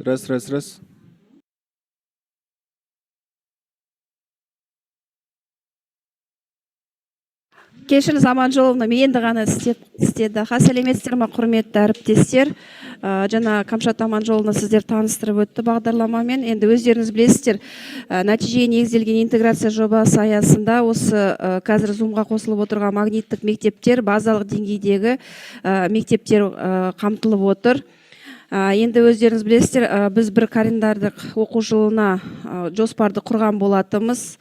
Раз, раз, раз. Кешіріңіз, Аманжоловна, мен енді ғана істеді. Сәлеметсіздер ме, құрметті әріптестер? Жана Камшат Аманжоловна сіздер таныстырып өтті бағдарламамен. Енді өздеріңіз білесіздер, нәтижеге негізделген интеграция жобасы аясында осы қазір Zoom-ға қосылып отырған магниттік мектептер, базалық деңгейдегі мектептер қамтылып отыр. Енді өздеріңіз білесіздер, біз бір календардық оқу жылына жоспарды құрған болатымыз.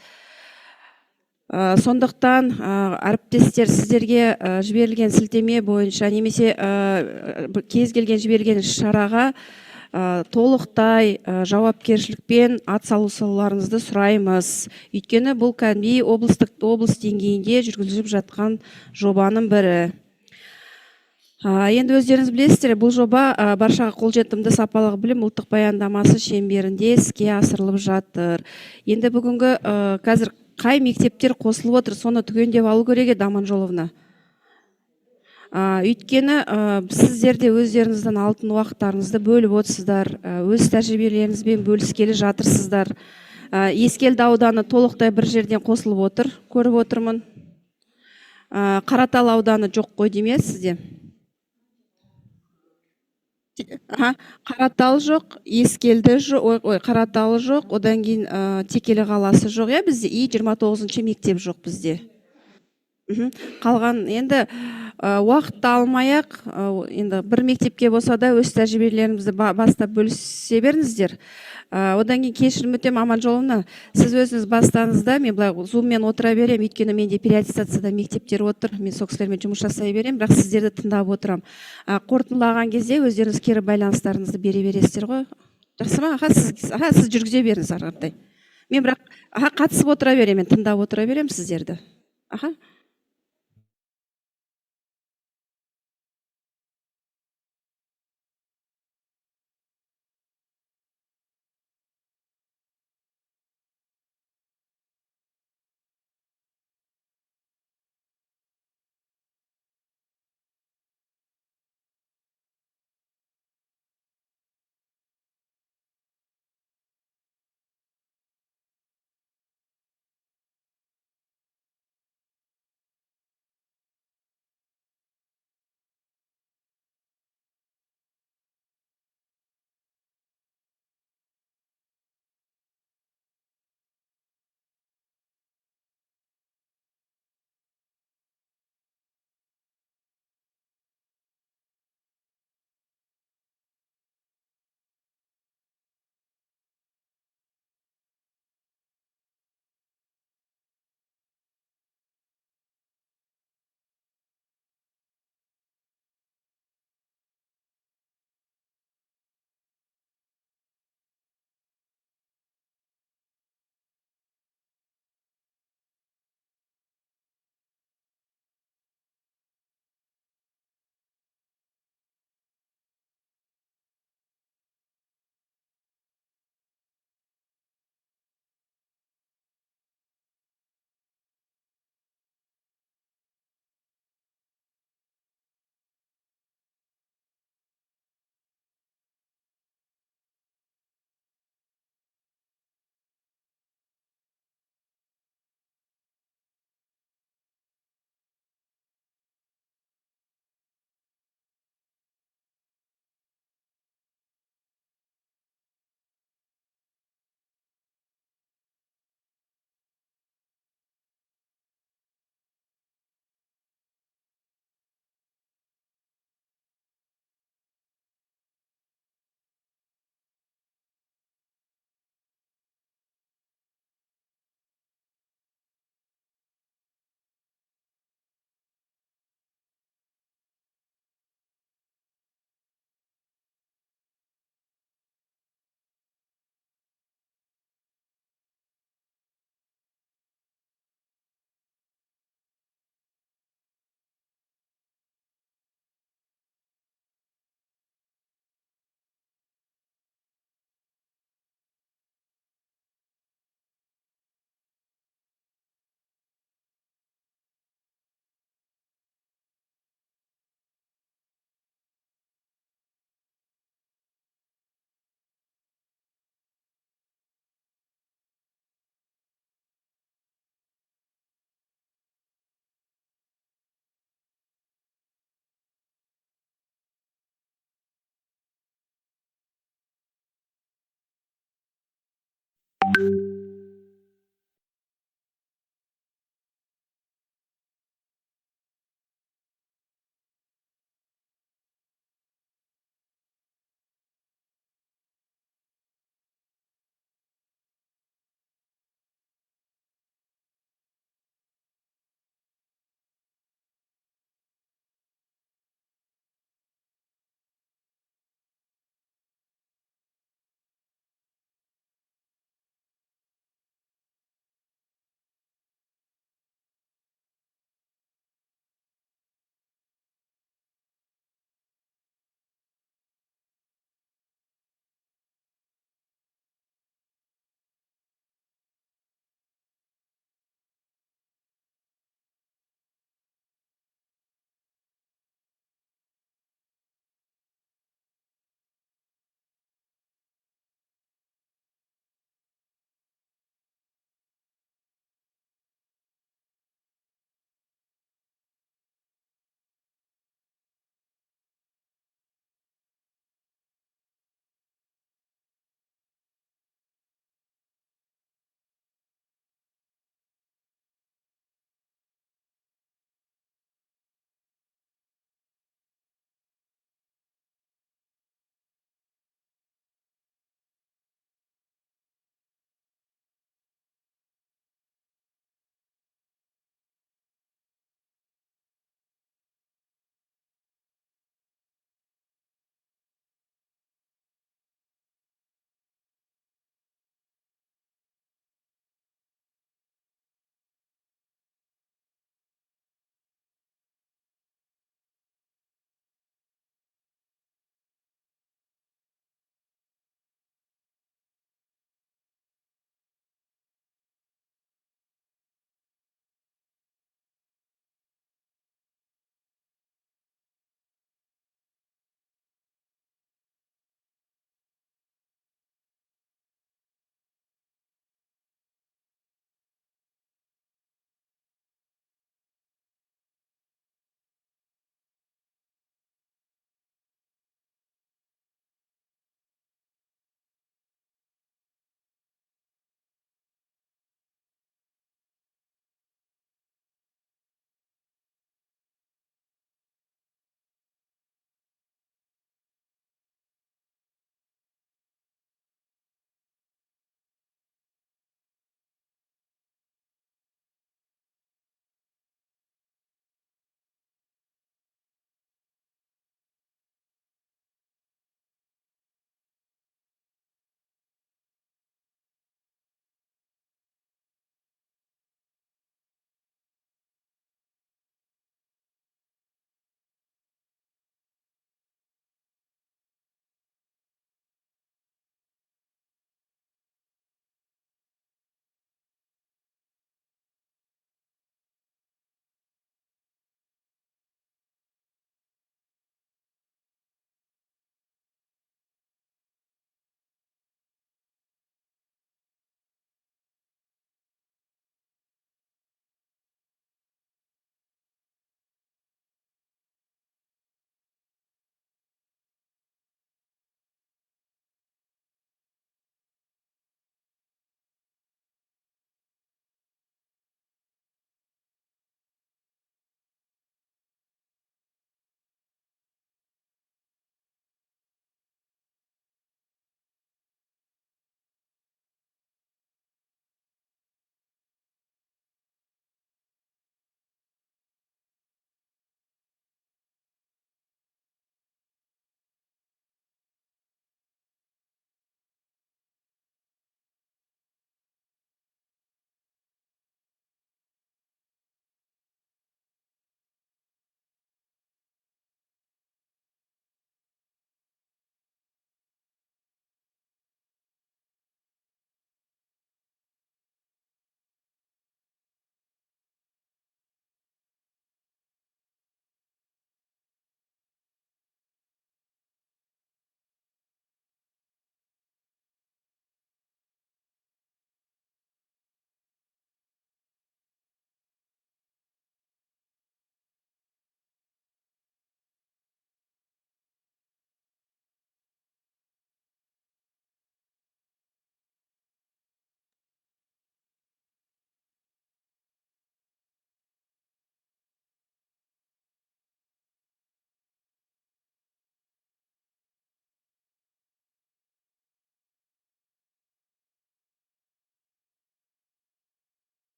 Сондықтан әріптестер сіздерге жіберілген сілтеме бойынша немесе кез келген жіберілген шараға толықтай жауапкершілікпен атсалысуларыңызды сұраймыз. Өйткені бұл кәдімгідей облыс деңгейінде жүргізіліп жатқан жобаның бірі. Енді өздеріңіз білесіздер, бұл жоба баршаға қолжетімді сапалық білім ұлттық баяндамасы шеңберінде іске асырылып жатыр. Енді бүгінгі қазір қай мектептер қосылып отыр, соны түгендеп алу керек еді, Аманжоловна. Өйткені сіздерде өздеріңіздің алтын уақыттарыңызды бөліп отырсыздар, өз тәжірибелеріңізбен бөліскелі жатырсыздар. Ескелді ауданы толықтай бір жерден қосылып отыр, көріп отырмын. Қаратал ауданы жоқ қой демесізде. Қаратал жоқ, Ескелді жоқ, Қараталы жоқ, одан кейін Текелі қаласы жоқ, бізде И-29 мектеп жоқ бізде. Қалған енді уақытты алмай-ақ, енді бір мектепке болса да өз тәжірибелеріңізді бастап бөлісе беріңіздер. Одан кейін кешірім өтінемін, Аманжоловна, сіз өзіңіз бастаңызда, мен былай Zoom-мен отыра берем, өйткені менде периодизацияда мектептер отыр, мен сол кісілермен жұмыс жасай берем, бірақ сіздерді тыңдап отырам. Қорытындылаған кезде өздеріңіз кері байланыстарыңызды бере бересіздер ғой. Жақсы ма? Сіз жүргізе беріңіз ары қаратай. Мен бірақ қатысып отыра берем, мен тыңдап отыра берем сіздерді.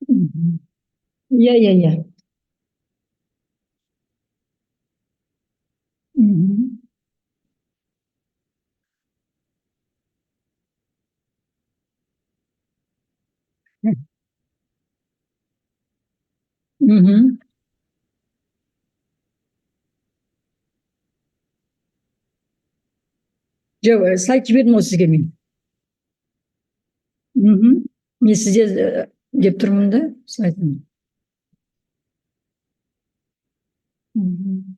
Мгм. Iya, iya, iya. Mhm. Mhm. Жоқ, сайт жібердім ғой сізге мен. Мгм. Мен сізде деп тұрмын да, сайтын. Мгм.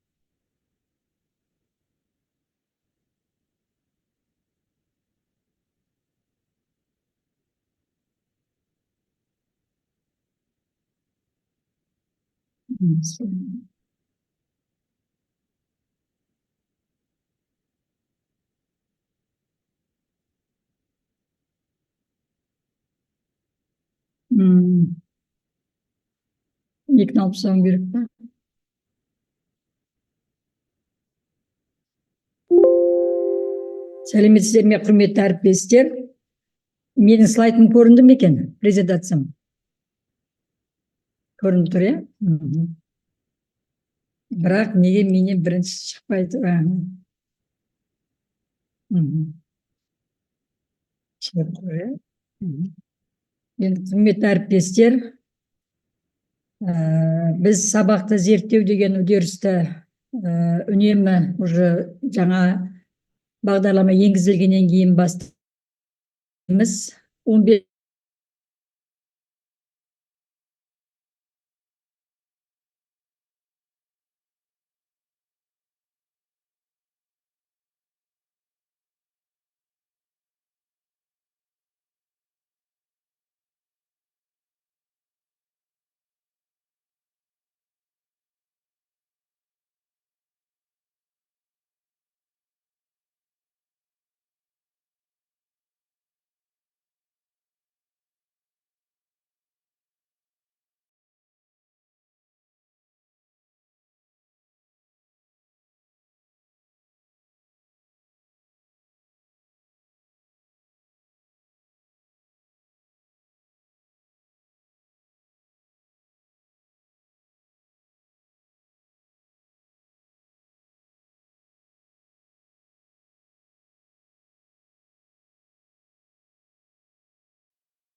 Мгм. 260 керек па? Сәлеметсіздер ме, құрметті әріптестер? Менің слайдым көрінді ме екен? Презентациям көрініп тұр, иә? Мгм. Бірақ неге менен бірінші шықпайды? Мгм. Шығып тұр, иә? Мгм. Енді құрметті әріптестер, біз сабақты зерттеу деген үдерісті үнемі уже жаңа бағдарлама енгізілгеннен кейін бастаймыз. 15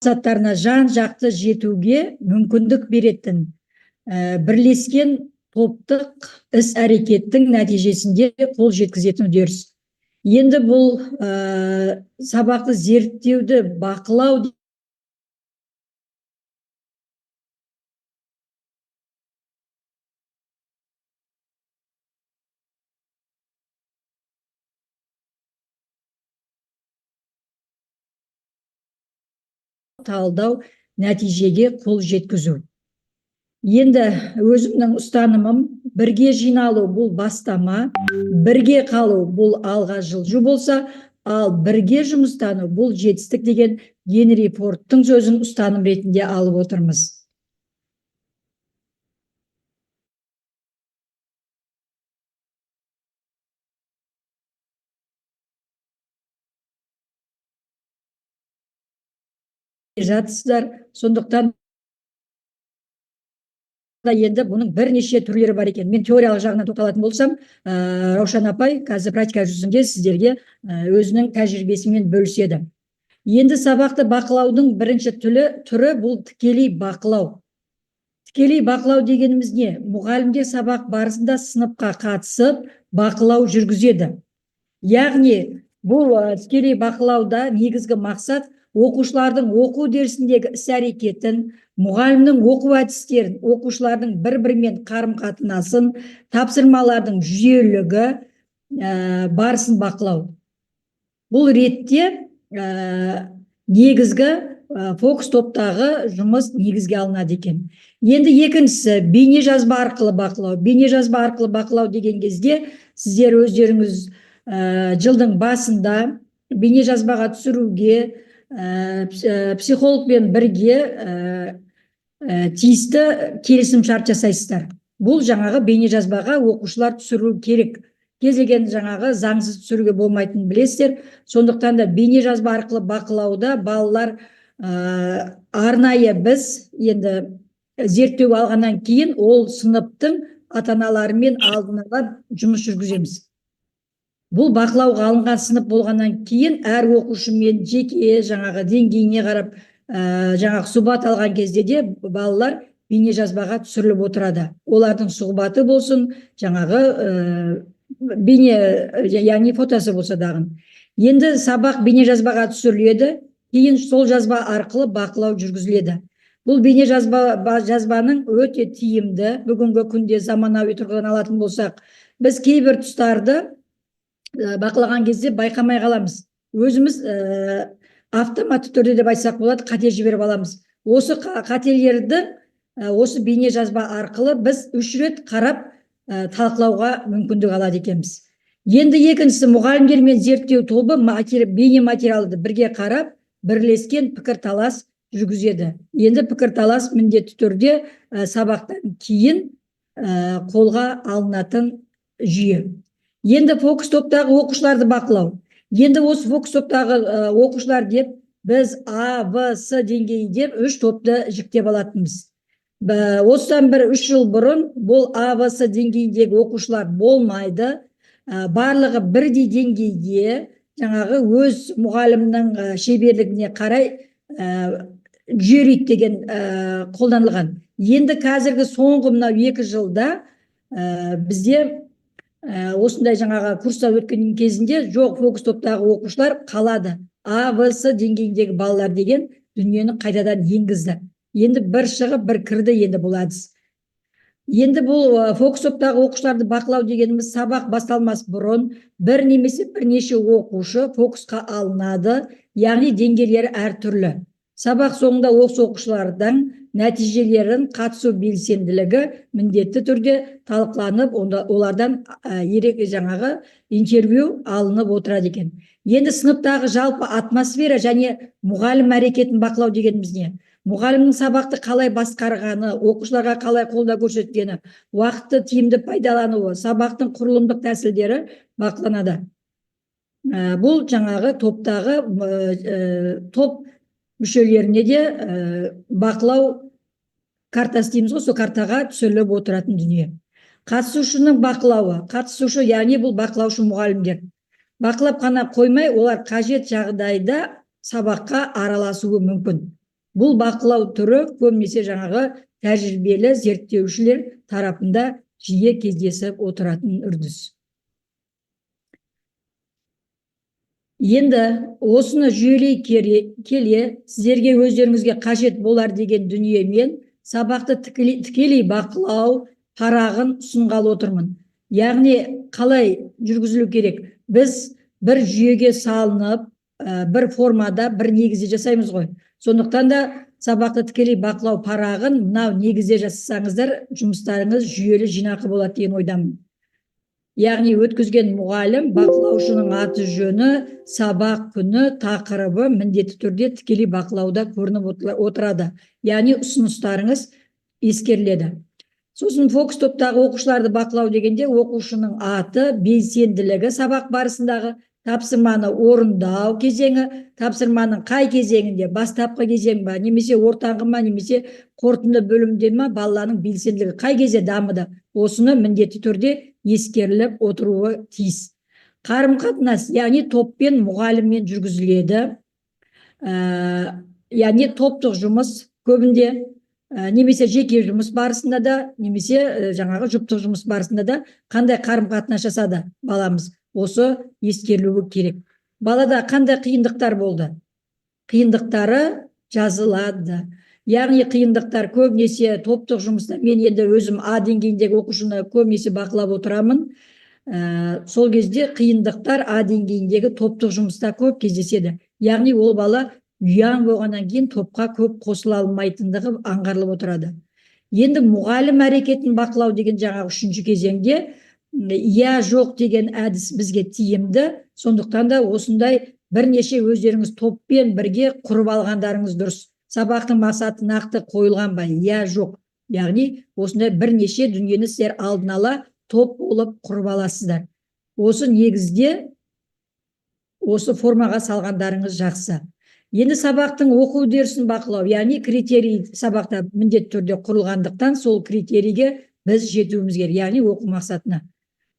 мақсаттарына жан жақты жетуге мүмкіндік беретін бірлескен топтық іс әрекеттің нәтижесінде қол жеткізетін үдеріс. Енді бұл сабақты зерттеуді бақылау талдау нәтижеге қол жеткізу. Енді өзімнің ұстанымым, бірге жиналу бұл бастама, бірге қалу бұл алға жылжу болса, ал бірге жұмыстану бұл жетістік деген Генри Фордтың сөзін ұстаным ретінде алып отырмыз. Жатсыздар, сондықтан енді бұның бірнеше түрлері бар екен. Мен теориялық жағынан тоқталатын болсам, Раушан апай қазір практика жүзінде сіздерге өзінің тәжірибесімен бөліседі. Енді сабақты бақылаудың бірінші түрі бұл тікелей бақылау. Тікелей бақылау дегеніміз не? Мұғалімдер сабақ барысында сыныпқа қатысып, бақылау жүргізеді. Яғни бұл тікелей бақылауда негізгі мақсат оқушылардың оқу үдерісіндегі іс әрекетін, мұғалімнің оқу әдістерін, оқушылардың бір-бірімен қарым-қатынасын, тапсырмалардың жүйелігі барысын бақылау. Бұл ретте негізгі фокус топтағы жұмыс негізге алынады екен. Енді екіншісі бейне жазба арқылы бақылау. Бейне жазба арқылы бақылау деген кезде сіздер өздеріңіз жылдың басында бейне жазбаға түсіруге психологпен бірге тиісті келісім шарт жасайсыздар. Бұл жаңағы бейне жазбаға оқушылар түсіру керек. Кез келген жаңағы заңсыз түсіруге болмайтынын білесіздер. Сондықтан да бейне жазба арқылы бақылауда балалар арнайы біз енді зерттеу алғаннан кейін ол сыныптың ата-аналарымен алдын ала жұмыс жүргіземіз. Бұл бақылауға алынған сынып болғаннан кейін әр оқушымен жеке жаңағы деңгейіне қарап жаңағы сұхбат алған кезде де балалар бейне жазбаға түсіріліп отырады. Олардың сұхбаты болсын, жаңағы бейне, яғни фотосы болса дағы. Енді сабақ бейне жазбаға түсіріледі, кейін сол жазба арқылы бақылау жүргізіледі. Бұл бейне жазбаның өте тиімді, бүгінгі күнде заманауи тұрғыдан алатын болсақ, біз кейбір тұстарды бақылаған кезде байқамай қаламыз. Өзіміз автоматты түрде деп айтсақ болады, қате жіберіп аламыз. Осы қателерді осы бейне жазба арқылы біз 3 рет қарап талқылауға мүмкіндік алады екенбіз. Енді екіншісі мұғалімдер мен зерттеу тобы бейне материалды бірге қарап, бірлескен пікірталас жүргізеді. Енді пікірталас міндетті түрде сабақтан кейін қолға алынатын жүйе. Енді фокус топтағы оқушыларды бақылау. Енді осы фокус топтағы оқушылар деп біз А, В, С деңгейі деп 3 топты жіктеп алатынбыз. Осыдан 3 жыл бұрын бұл А, В, С деңгейіндегі оқушылар болмайды. Барлығы бірдей деңгейде жаңағы өз мұғалімнің шеберлігіне қарай жүйелейді деген қолданылған. Енді қазіргі соңғы мынау 2 жылда бізде осындай жаңағы курстар өткен кезінде жоқ, фокус топтағы оқушылар қалады. А, В, С деңгейіндегі балалар деген дүниені қайтадан енгізді. Енді бір шығып, бір кірді енді бұл әдіс. Енді бұл фокус топтағы оқушыларды бақылау дегеніміз сабақ басталмас бұрын бір немесе бірнеше оқушы фокусқа алынады, яғни деңгейлері әртүрлі. Сабақ соңында осы оқушылардың нәтижелерін қатысу белсенділігі міндетті түрде талқыланып, олардан ерек жаңағы интервью алынып отырады екен. Енді сыныптағы жалпы атмосфера және мұғалім әрекетін бақылау дегеніміз не? Мұғалімнің сабақты қалай басқарғаны, оқушыларға қалай қолдау көрсеткені, уақытты тиімді пайдалануы, сабақтың құрылымдық тәсілдері бақыланады. Бұл жаңағы топтағы топ мүшелеріне де бақылау картасы дейміз ғой, сол картаға түсіріліп отыратын дүние. Қатысушының бақылауы. Қатысушы, яғни бұл бақылаушы мұғалімдер. Бақылап қана қоймай, олар қажет жағдайда сабаққа араласуы мүмкін. Бұл бақылау түрі көбінесе жаңағы тәжірибелі зерттеушілер тарапында жиі кездесіп отыратын үрдіс. Енді осыны жүйелей келе сіздерге өздеріңізге қажет болар деген дүниемен сабақты тікелей бақылау парағын ұсынғалы отырмын. Яғни қалай жүргізілу керек? Біз бір жүйеге салынып, бір формада, бір негізде жасаймыз ғой. Сондықтан да сабақты тікелей бақылау парағын мынау негізде жасасаңыздар, жұмыстарыңыз жүйелі жинақы болады деген ойдамын. Яғни өткізген мұғалім, бақылаушының аты жөні, сабақ күні, тақырыбы міндетті түрде тікелей бақылауда көрініп отырады. Яғни ұсыныстарыңыз ескеріледі. Сосын фокус топтағы оқушыларды бақылау дегенде оқушының аты, белсенділігі сабақ барысындағы, тапсырманы орындау кезеңі, тапсырманың қай кезеңінде, бастапқы кезең ба, немесе ортаңғы ма, немесе қорытынды бөлімде ма, баланың белсенділігі қай кезде дамыды, осыны міндетті түрде ескеріліп отыруы тиіс. Қарым-қатынас, яғни топпен мұғаліммен жүргізіледі. Яғни топтық жұмыс көбінде немесе жеке жұмыс барысында да, немесе жаңағы жұптық жұмыс барысында да қандай қарым-қатынас жасады баламыз, осы ескерілуі керек. Балада қандай қиындықтар болды? Қиындықтары жазылады. Яғни қиындықтар көбінесе топтық жұмыста, мен енді өзім А деңгейіндегі оқушыны көбінесе бақылап отырамын. Сол кезде қиындықтар А деңгейіндегі топтық жұмыста көп кездеседі. Яғни ол бала ұяң болғаннан кейін топқа көп қосыла алмайтындығы аңғарылып отырады. Енді мұғалім әрекетін бақылау деген жаңағы үшінші кезеңде иә жоқ деген әдіс бізге тиімді, сондықтан да осындай бірнеше өздеріңіз топпен бірге құрып алғандарыңыз дұрыс. Сабақтың мақсаты нақты қойылған ба, иә жоқ, яғни осындай бірнеше дүниені сіздер алдын ала топ болып құрып аласыздар. Осы негізде осы формаға салғандарыңыз жақсы. Енді сабақтың оқу үдерісін бақылау, яғни критерий сабақта міндетті түрде құрылғандықтан сол критерийге біз жетуіміз керек, яғни оқу мақсатына.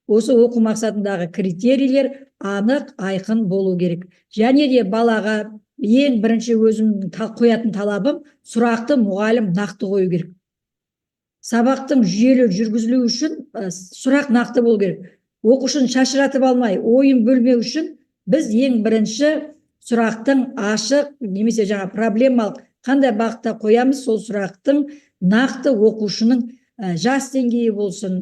Осы оқу мақсатындағы критерийлер анық, айқын болу керек. Және де балаға ең бірінші өзімнің қоятын талабым, сұрақты мұғалім нақты қою керек. Сабақтың жүйелі жүргізілуі үшін сұрақ нақты болу керек. Оқушыны шашыратып алмай, ойын бөлмеу үшін біз ең бірінші сұрақтың ашық, немесе жаңа проблемалық қандай бағытта қоямыз, сол сұрақтың нақты оқушының жас деңгейі болсын,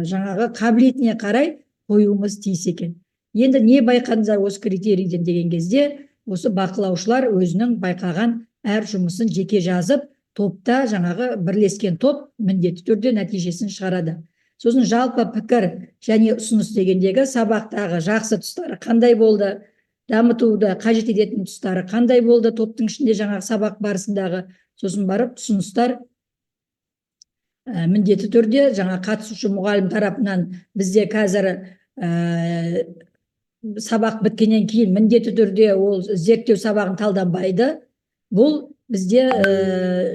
жаңағы қабілетіне қарай қоюымыз тиіс екен. Енді не байқадыңыздар осы критерийден деген кезде, осы бақылаушылар өзінің байқаған әр жұмысын жеке жазып, топта жаңағы бірлескен топ міндетті түрде нәтижесін шығарады. Сосын жалпы пікір және ұсыныс дегендегі сабақтағы жақсы тұстары қандай болды, дамытуды қажет ететін тұстары қандай болды, топтың ішінде жаңағы сабақ барысындағы, сосын барып ұсыныстар міндетті түрде жаңа қатысушы мұғалім тарапынан бізде қазір сабақ біткеннен кейін міндетті түрде ол зерттеу сабағын талданбайды. Бұл бізде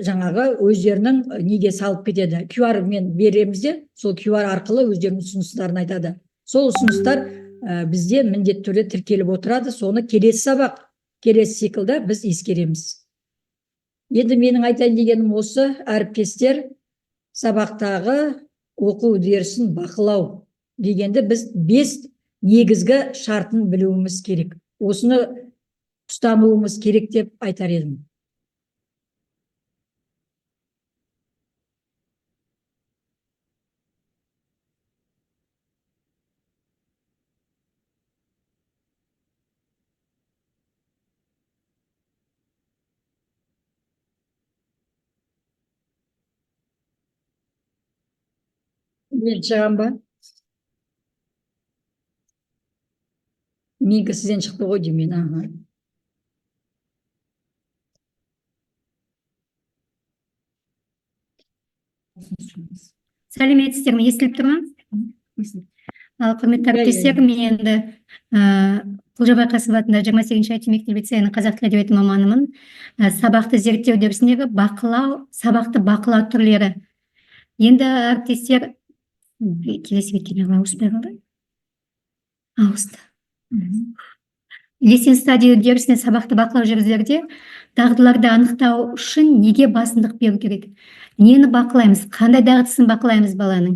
жаңағы өздерінің неге салып кетеді. QR мен береміз де, сол QR арқылы өздерінің ұсыныстарын айтады. Сол ұсыныстар бізде міндетті түрде тіркеліп отырады. Соны келесі сабақ, келесі циклда біз ескереміз. Енді менің айтайын дегенім осы, әріптестер, сабақтағы оқу үдерісін бақылау дегенді біз 5 негізгі шартын білуіміз керек. Осыны ұстануымыз керек деп айтар едім. Мен шығам ба? Менікі сізден шықты ғой деймін. Сәлеметсіздер ме? Естіліп тұр ма? Құрметті әріптестер, мен енді Құлжабай Қасымов атындағы 28-ші IT мектеп лицейінің қазақ тілі әдебиеті маманымын. Сабақты зерттеу үдерісіндегі бақылау, сабақты бақылау түрлері. Енді әріптестер, келесі бетке ауыспай қалды. Ауысты. Лесен стадия үдерісінде сабақты бақылау жүргізілерде дағдыларды анықтау үшін неге басымдық беру керек? Нені бақылаймыз? Қандай дағдысын бақылаймыз баланың?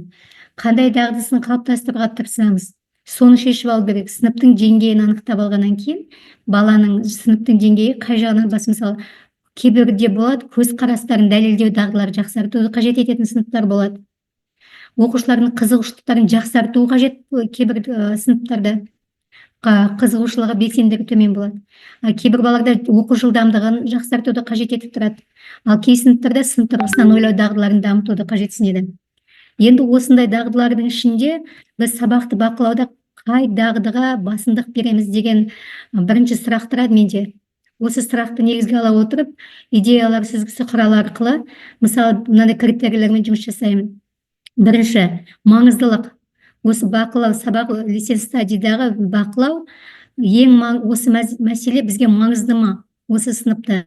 Қандай дағдысын қалыптастыруға тырысамыз? Соны шешіп алу керек. Сыныптың деңгейін анықтап алғаннан кейін, баланың сыныптың деңгейі қай жағынан бас, мысалы, кейбірде болады, көзқарастарын дәлелдеу дағдылары жақсартуды қажет ететін сыныптар болады. Оқушылардың қызығушылықтарын жақсарту қажет кейбір сыныптарда. Қызығушылығы белсенділігі төмен болады. Кейбір балаларда оқу жылдамдығын жақсартуды қажет етіп тұрады. Ал кей сыныптарда сын тұрғысынан ойлау дағдыларын дамытуды қажетсінеді. Енді осындай дағдылардың ішінде біз сабақты бақылауда қай дағдыға басымдық береміз деген бірінші сұрақ тұрады менде. Осы сұрақты негізге ала отырып, идеялар тізбесі құралы арқылы, мысалы, мынандай критерийлермен жұмыс жасаймын. Бірінші, маңыздылық. Осы бақылау, сабақ лесен стадиядағы бақылау, осы мәселе бізге маңызды ма осы сыныпта?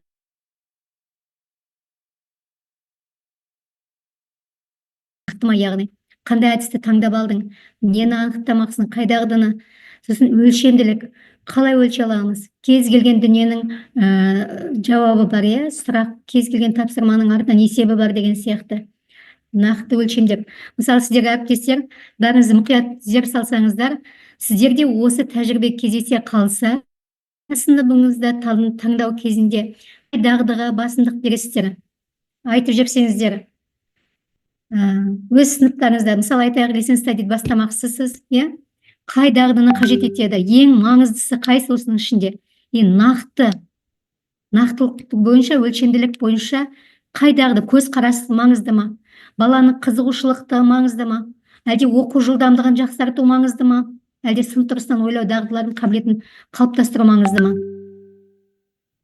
Яғни, қандай әдісті таңдап алдың, нені анықтамақсың, қай дағдыны? Сосын өлшемділік, қалай өлшей аламыз? Кез келген дүниенің жауабы бар, сұрақ, кез келген тапсырманың артынан есебі бар деген сияқты. Нақты өлшемдер. Мысалы, сіздер әріптестер, бәріңіз мұқият зер салсаңыздар, сіздерде осы тәжірибе кездесе қалса, сыныбыңызда таңдау кезінде дағдыға басымдық бересіздер. Айтып жүрсеңіздер, өз сыныптарыңызда, мысалы, айтайық, лесен стадия бастамақсысыз, қай дағдыны қажет етеді? Ең маңыздысы қайсы осының ішінде? Нақты Нақтылық бойынша, өлшемділік бойынша қай дағды? Көзқарас маңызды ма? Баланың қызығушылықты маңызды ма? Әлде оқу жылдамдығын жақсарту маңызды ма? Әлде сын тұрғысынан ойлау дағдыларын қабілетін қалыптастыру маңызды ма?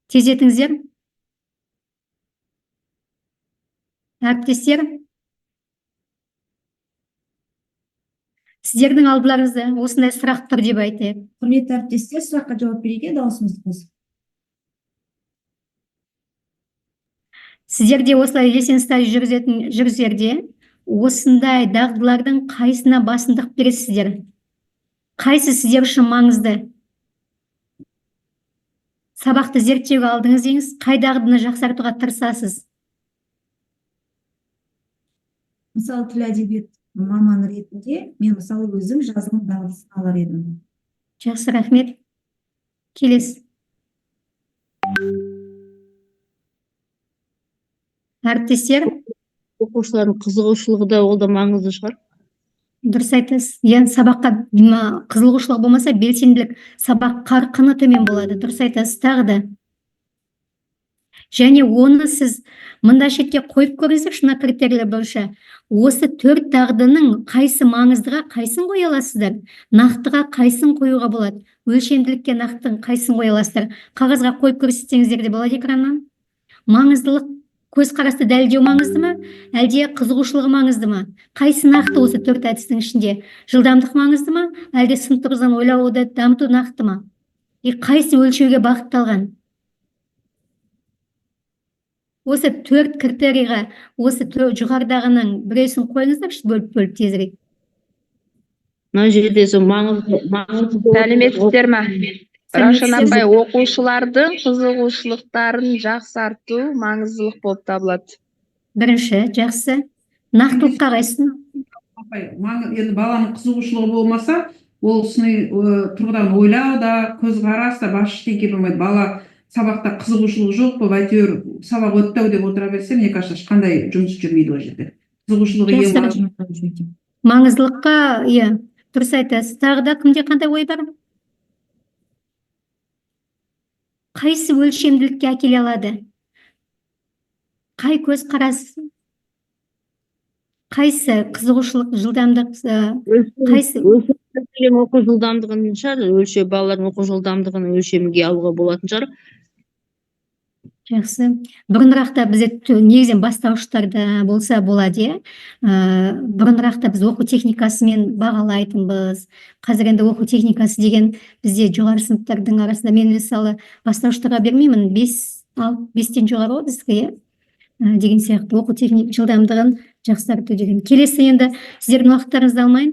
Тез етіңіздер. Әріптестер, сіздердің алдыларыңызда осындай сұрақ тұр деп айтайық. Құрметті әріптестер, сұраққа жауап берейік, дауысымызды қосып. Сіздер де осылай белсенді жүргізерде осындай дағдылардың қайсына басымдық бересіздер? Қайсы сіздер үшін маңызды? Сабақты зерттеуге алдыңыз деңіз, қай дағдыны жақсартуға тырысасыз? Мысалы, тіл әдебиет маманы ретінде мен мысалы өзім жазылым дағдысын алар едім. Жақсы, рахмет. Келесі. Әріптестер, Оқушылардың қызығушылығы да ол да маңызды шығар. дұрыс айтасыз. Яғни сабаққа қызығушылық болмаса, белсенділік, сабақ қарқыны төмен болады. Дұрыс айтасыз. Тағы да. Және оны сіз мында шетке қойып көріңіздерші, мына критерийлер бойынша. Осы 4 дағдының қайсы маңыздыға қайсын қоя аласыздар? Нақтыға қайсын қоюға болады? Өлшемділікке нақтың қайсын қоя аласыздар? Қағазға қойып көрсетсеңіздер де болады экраннан. Маңыздылық, көзқарасты дәлелдеу маңызды ма? Әлде қызығушылығы маңызды ма? Қайсы нақты осы 4 әдістің ішінде? Жылдамдық маңызды ма? Әлде сын тұрғысынан ойлауды дамыту нақты ма? Қайсы өлшеуге бағытталған? Осы 4 критерийға, осы жоғарыдағының біреусін қойыңыздаршы, бөліп тезірек. Мына жерде сол маңызды Сәлеметсіздер ме? Раушан Сәлеметсіздер. апай, оқушылардың қызығушылықтарын жақсарту маңыздылық болып табылады. Бірінші, жақсы. Нақтылыққа қайсын? Апай, енді баланың қызығушылығы болмаса, ол сыни тұрғыдан ойлау да, көзқарас та басшы ештеңе болмайды. Бала сабақта қызығушылығы жоқ болып, әйтеуір сабақ өтті ау деп отыра берсе, мне кажется, ешқандай жұмыс жүрмейді ол жерде. Қызығушылығы ең Жақсы. маңызды. Маңыздылыққа, иә, дұрыс айтасыз. Тағы да кімде қандай ой бар? Қайсы өлшемділікке әкеле алады? Қай көзқарас? Қайсы қызығушылық, жылдамдық, қайсы? Өлшем оқу жылдамдығын шығар, балалардың оқу жылдамдығын өлшемге алуға болатын шығар. Жақсы. Бұрынырақта бізде негізен бастауыштарда болса болады. Бұрынырақта біз оқу техникасымен бағалайтынбыз. Қазір енді оқу техникасы деген бізде жоғары сыныптардың арасында, мен мысалы бастауыштарға бермеймін, 5-тен жоғары ғой біздікі, деген сияқты оқу техник жылдамдығын жақсарту деген. Келесі, енді сіздердің уақыттарыңызды алмайын.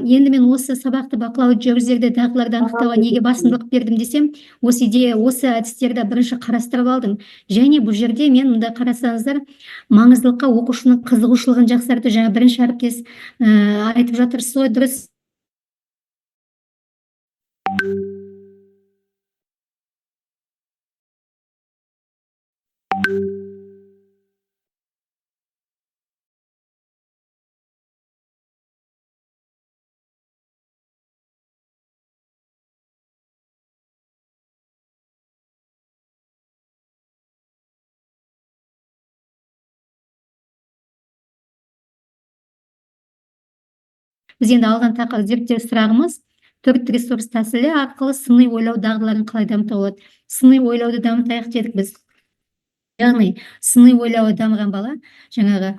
Енді мен осы сабақты бақылау жүргізерде дағдыларды анықтауға неге басымдылық бердім десем, осы идея, осы әдістерді бірінші қарастырып алдым. Және бұл жерде мен мұнда қарасаңыздар, маңыздылыққа оқушының қызығушылығын жақсарту, жаңа бірінші әріптес айтып жатырсыз ғой, дұрыс. Біз енді алған зерттеу сұрағымыз 4 ресурс тәсілі арқылы сыни ойлау дағдыларын қалай дамытуға болады? Сыни ойлауды дамытайық дедік біз. Яғни сыни ойлауы дамыған бала жаңағы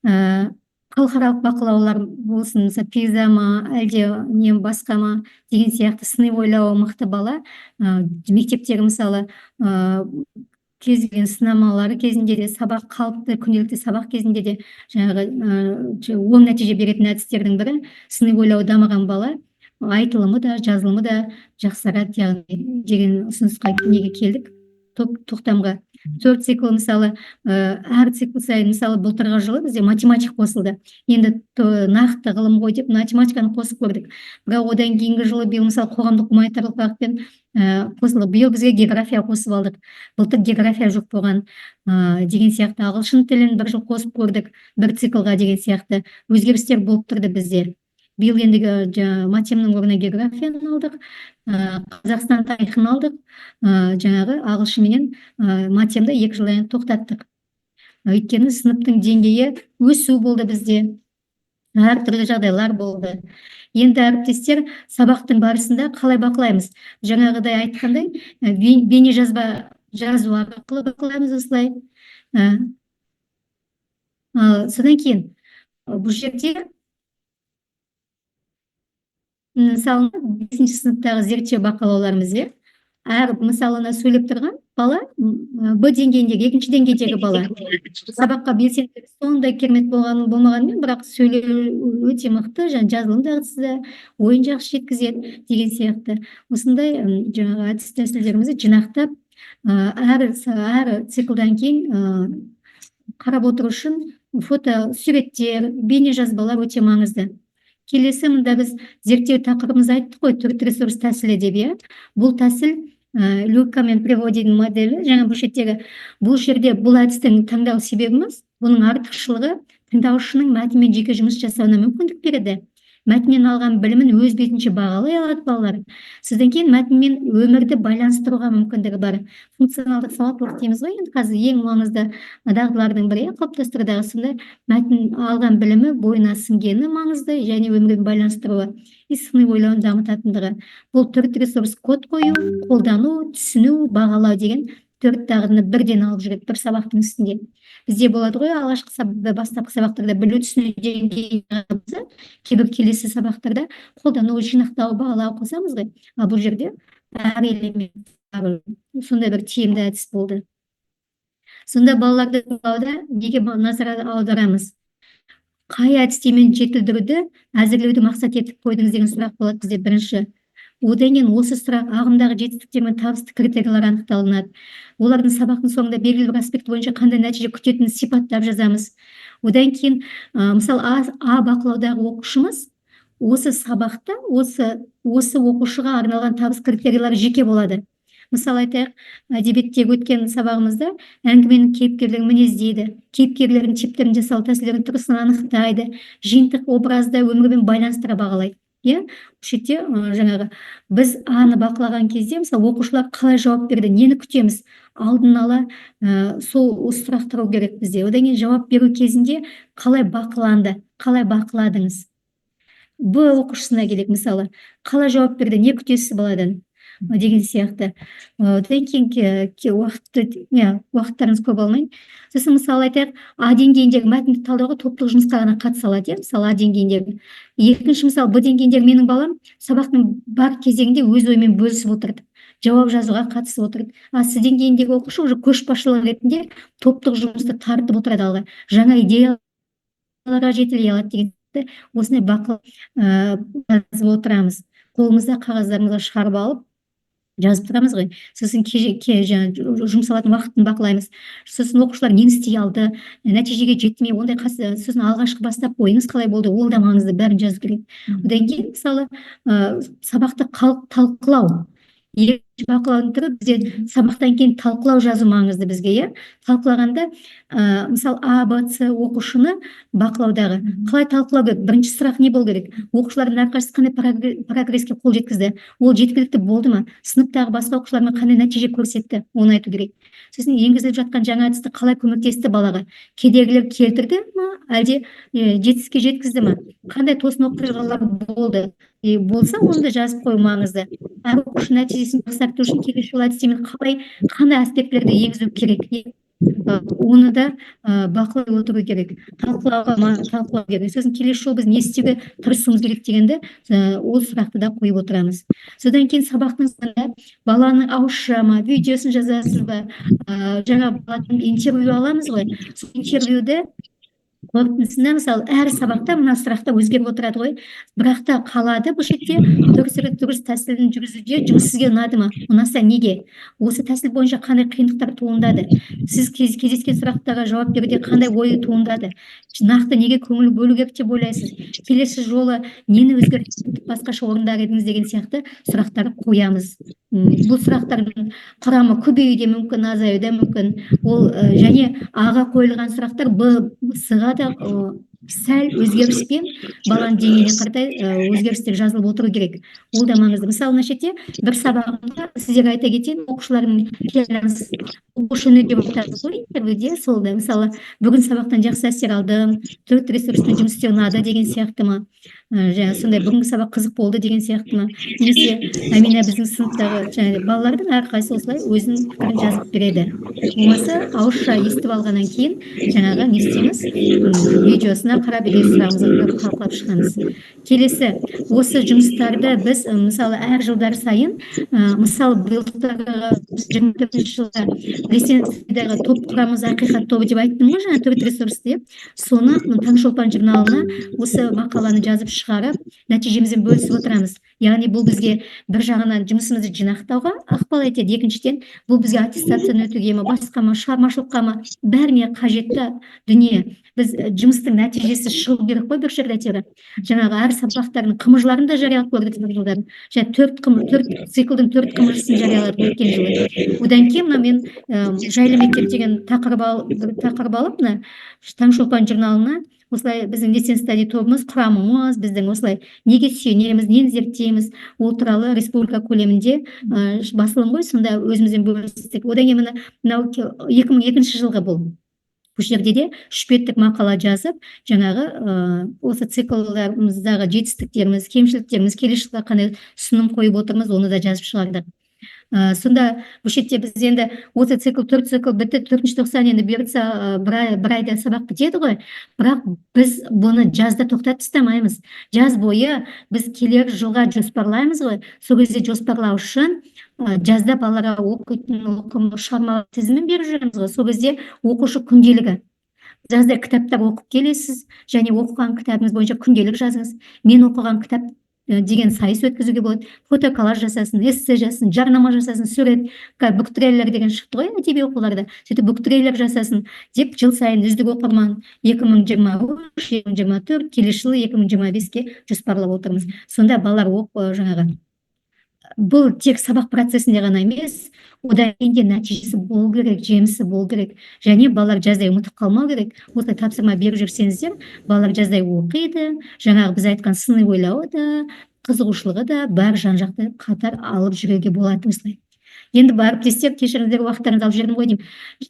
халықаралық бақылаулар болсын, мысалы PISA ма, әлде не басқа ма деген сияқты сыни ойлауы мықты бала мектептегі мысалы кез келген сынамалары кезінде де, сабақ қалыпты күнделікті сабақ кезінде де жаңағы оң нәтиже беретін әдістердің бірі сыни ойлауы дамыған бала айтылымы да, жазылымы да жақсарады, яғни деген ұсынысқа неге келдік? Тоқтамға. 4 цикл мысалы, әр цикл сайын мысалы былтырғы жылы бізде математика қосылды. Енді нақты ғылым ғой деп математиканы қосып көрдік. Бірақ одан кейінгі жылы биыл мысалы қоғамдық гуманитарлық бағытпен қосылды. Биыл бізге география қосып алдық. Былтыр география жоқ болған деген сияқты. Ағылшын тілін бір жыл қосып көрдік, бір циклға деген сияқты. Өзгерістер болып тұрды бізде. биыл ендігі матемнің орнына географияны алдық, Қазақстан тарихын алдық, жаңағы ағылшын менен матемді 2 жылдан тоқтаттық. Өйткені сыныптың деңгейі өсу болды бізде, әртүрлі жағдайлар болды. Енді әріптестер, сабақтың барысында қалай бақылаймыз? Жаңағыдай айтқандай, бейне жазба жазу арқылы бақылаймыз осылай. Содан кейін бұл жерде мысалы 5-ші сыныптағы зерттеу бақылауларымыз, мысалына сөйлеп тұрған бала Б деңгейіндегі, 2-ші деңгейдегі бала. Сабаққа белсенді сондай керемет болмағанымен, бірақ сөйлеу өте мықты, жазылым дағдысы да, ойын жақсы жеткізеді деген сияқты. Осындай жаңағы әдіс тәсілдерімізді жинақтап, әр циклдан кейін қарап отыру үшін фото, суреттер, бейне жазбалар өте маңызды. Келесі мұнда біз зерттеу тақырыбымызды айттық қой, 4 ресурс тәсілі деп. Бұл тәсіл Люка мен Приводидің моделі, жаңа бұл жерде бұл әдістің таңдау себебіміз, бұның артықшылығы тыңдаушының мәтінмен жеке жұмыс жасауына мүмкіндік береді. Мәтіннен алған білімін өз бетінше бағалай алады балалар. Сізден кейін мәтінмен өмірді байланыстыруға мүмкіндігі бар. Функционалдық сауаттылық дейміз ғой, енді қазір ең маңызды дағдылардың бірі қалыптастырудағы сондай мәтін алған білімі бойына сіңгені маңызды, және өмірмен байланыстыруы, сыни ойлауын дамытатындығы. Бұл 4 ресурс: код қою, қолдану, түсіну, бағалау деген 4 дағдыны бірден алып жүреді бір сабақтың үстінде. Бізде болады ғой, алғашқы бастапқы сабақтарда білу, түсіну деңгейі, кейбір келесі сабақтарда қолдану, жинақтау, бағалау қосамыз ғой. Бұл жерде әр элемент сондай бір тиімді әдіс болды. Сонда балаларды бағалауда неге назар аударамыз? Қай әдістемен жетілдіруді әзірлеуді мақсат етіп қойдыңыз деген сұрақ болады бізде бірінші. Одан кейін осы сұрақ ағымдағы жетістіктер мен табысты критериялар анықталынады. Олардың сабақтың соңында белгілі бір аспект бойынша қандай нәтиже күтетінін сипаттап жазамыз. Одан кейін мысалы А бақылаудағы оқушымыз осы сабақта осы оқушыға арналған табыс критериялары жеке болады. Мысалы айтайық, әдебиеттегі өткен сабағымызда әңгіменің кейіпкерлерін мінездейді, кейіпкерлердің типтерін жасау тәсілдерін тұрысын анықтайды, жиынтық образды өмірмен байланыстыра бағалайды. Шетте жаңағы біз Аны бақылаған кезде, мысалы оқушылар қалай жауап берді, нені күтеміз, алдын ала сол сұрақтыру керек бізде. Одан кейін жауап беру кезінде қалай бақыланды, қалай бақыладыңыз. Б оқушысына келек, мысалы, қалай жауап берді, не күтесіз баладан деген сияқты. Одан кейін уақыттарыңыз көп алмайын. Сосын мысалы айтайық, А деңгейіндегі мәтінді талдауға топтық жұмысқа ғана қатыса алады, мысалы А деңгейіндегі. Екінші мысалы Б деңгейіндегі менің балам сабақтың бар кезеңінде өз ойымен бөлісіп отырды, жауап жазуға қатысып отырды. С деңгейіндегі оқушы уже көшбасшылық ретінде топтық жұмысты тартып отырады алға, жаңа идеяларға жетіле алады деген осындай бақылау жазып отырамыз. Қолымызда қағаздарымызға шығарып алып жазып тұрамыз ғой. Сосын жұмсалатын уақытын бақылаймыз. Сосын оқушылар нені істей алды, нәтижеге жетті ме, ондай сосын алғашқы бастап ойыңыз қалай болды, ол да маңызды, бәрін жазу керек. Одан кейін мысалы сабақты талқылау. Екінші бақылаудың түрі бізде сабақтан кейін талқылау жазу маңызды бізге. Талқылағанда мысалы А, Б, С оқушыны бақылаудағы қалай талқылау керек? Бірінші сұрақ не болу керек? Оқушылардың әрқайсысы қандай прогресске қол жеткізді? Ол жеткілікті болды ма? Сыныптағы басқа оқушылармен қандай нәтиже көрсетті? Оны айту керек. Сосын енгізіліп жатқан жаңа әдісті қалай көмектесті балаға? Кедергілер келтірді ма, әлде жетістікке жеткізді ма? Қандай тосын оқиғалар болды? Болса, оны да жазып қою маңызды. Әр оқушы нәтижесін жақсарту үшін келесі жолы әдістемен қандай аспектілерді енгізу керек? Оны да бақылай отыру керек, талқылау керек. Сосын келесі жолы біз не істеуге тырысуымыз керек дегенде ол сұрақты да қойып отырамыз. Содан кейін сабақтың соңында баланың ауызша ма, видеосын жазасыз ба, жаңа баладан интервью аламыз ғой. Сол интервьюді қорытындысында мысалы әр сабақта мына сұрақта өзгеріп отырады ғой, бірақ та қалады бұл жерде дұрыс тәсілін жүргізуде жұмыс сізге ұнады ма, ұнаса неге, осы тәсіл бойынша қандай қиындықтар туындады, сіз кездескен сұрақтарға жауап беруде қандай ой туындады, нақты неге көңіл бөлу керек деп ойлайсыз, келесі жолы нені өзгертіп басқаша орындар едіңіз деген сияқты сұрақтар қоямыз. Бұл сұрақтардың құрамы көбеюі де мүмкін, азаюы да мүмкін. Ол және Аға қойылған сұрақтар Б, С-ға да сәл өзгеріспен баланың деңгейіне қаратай өзгерістер жазылып отыру керек. Ол да маңызды. Мысалы, мына жерде бір сабағында сіздерге айта кетейін, оқушылардың оқушыны деп айтады ғой интервьюде, сол да. Мысалы, бүгін сабақтан жақсы әсер алдым, төрт ресурспен жұмыс істеу ұнады деген сияқты ма, жаңа сондай бүгінгі сабақ қызық болды деген сияқты ма, немесе Әмина біздің сыныптағы жаңағы балалардың әрқайсысы осылай өзінің пікірін жазып береді. Болмаса ауызша естіп алғаннан кейін жаңағы не істейміз, видеосына қарап или сұрағымызға талқылап шығамыз. Келесі, осы жұмыстарды біз мысалы әр жылдар сайын, мысалы биылғы 24 жылда Ресейдегі топ құрамыз ақиқат тобы деп айттым ғой, жаңа төрт ресурс деп. Соны Таңшолпан журналына осы мақаланы жазып шығарып, нәтижемізбен бөлісіп отырамыз. Яғни бұл бізге бір жағынан жұмысымызды жинақтауға ықпал етеді, екіншіден бұл бізге аттестацияны өтуге ме, басқа ма, шығармашылыққа ма, бәріне қажетті дүние. Біз жұмыстың нәтижесі шығу керек қой бір жерде әйтеуір. Жаңағы әр сабақтардың қымыжларын да жариялап көрдік бір жылдары. Және төрт циклдың 4 қымыжысын жарияладық өткен жылы. Одан кейін мына мен жайлы мектеп деген тақырып алып, мына Таңшолпан журналына осылай біздің Лесен стади тобымыз, құрамымыз, біздің осылай неге сүйенеміз, нені зерттейміз, ол туралы республика көлемінде басылым ғой, сонда өзімізбен бөлістік. Одан кейін мынау 2002 жылғы бұл жерде де 3 беттік мақала жазып, жаңағы осы циклдарымыздағы жетістіктеріміз, кемшіліктеріміз, келесі жылға қандай ұсыным қойып отырмыз, оны да жазып шығардық. Сонда бұл шетте біз енді осы цикл, 4 цикл бітті, 4-ші тоқсан енді бұйыртса бір айда сабақ бітеді ғой, бірақ біз бұны жазда тоқтатып тастамаймыз. Жаз бойы біз келер жылға жоспарлаймыз ғой, сол кезде жоспарлау үшін жазда балаларға оқитын шығарма тізімін беріп жүреміз ғой, сол кезде оқушы күнделігі. Жазда кітаптар оқып келесіз, және оқыған кітабыңыз бойынша күнделік жазыңыз. Мен оқыған кітап деген сайыс өткізуге болады, фотоколлаж жасасын, эссе жазсын, жарнама жасасын, сурет, буктрейлер деген шықты ғой әдеби оқуларда, сөйтіп буктрейлер жасасын деп жыл сайын үздік оқырман 2023, 2024, келесі жылы 2025-ке жоспарлап отырмыз. Сонда балалар жаңағы бұл тек сабақ процесінде ғана емес, одан кейін де нәтижесі болу керек, жемісі болу керек. Және балалар жаздай ұмытып қалмау керек. Осылай тапсырма беріп жүрсеңіздер, балалар жаздай оқиды, жаңағы біз айтқан сыни ойлауы да, қызығушылығы да бар жан-жақты қатар алып жүруге болады осылай. Енді әріптестер, кешіріңіздер, уақыттарыңызды алып жүрдім ғой деймін.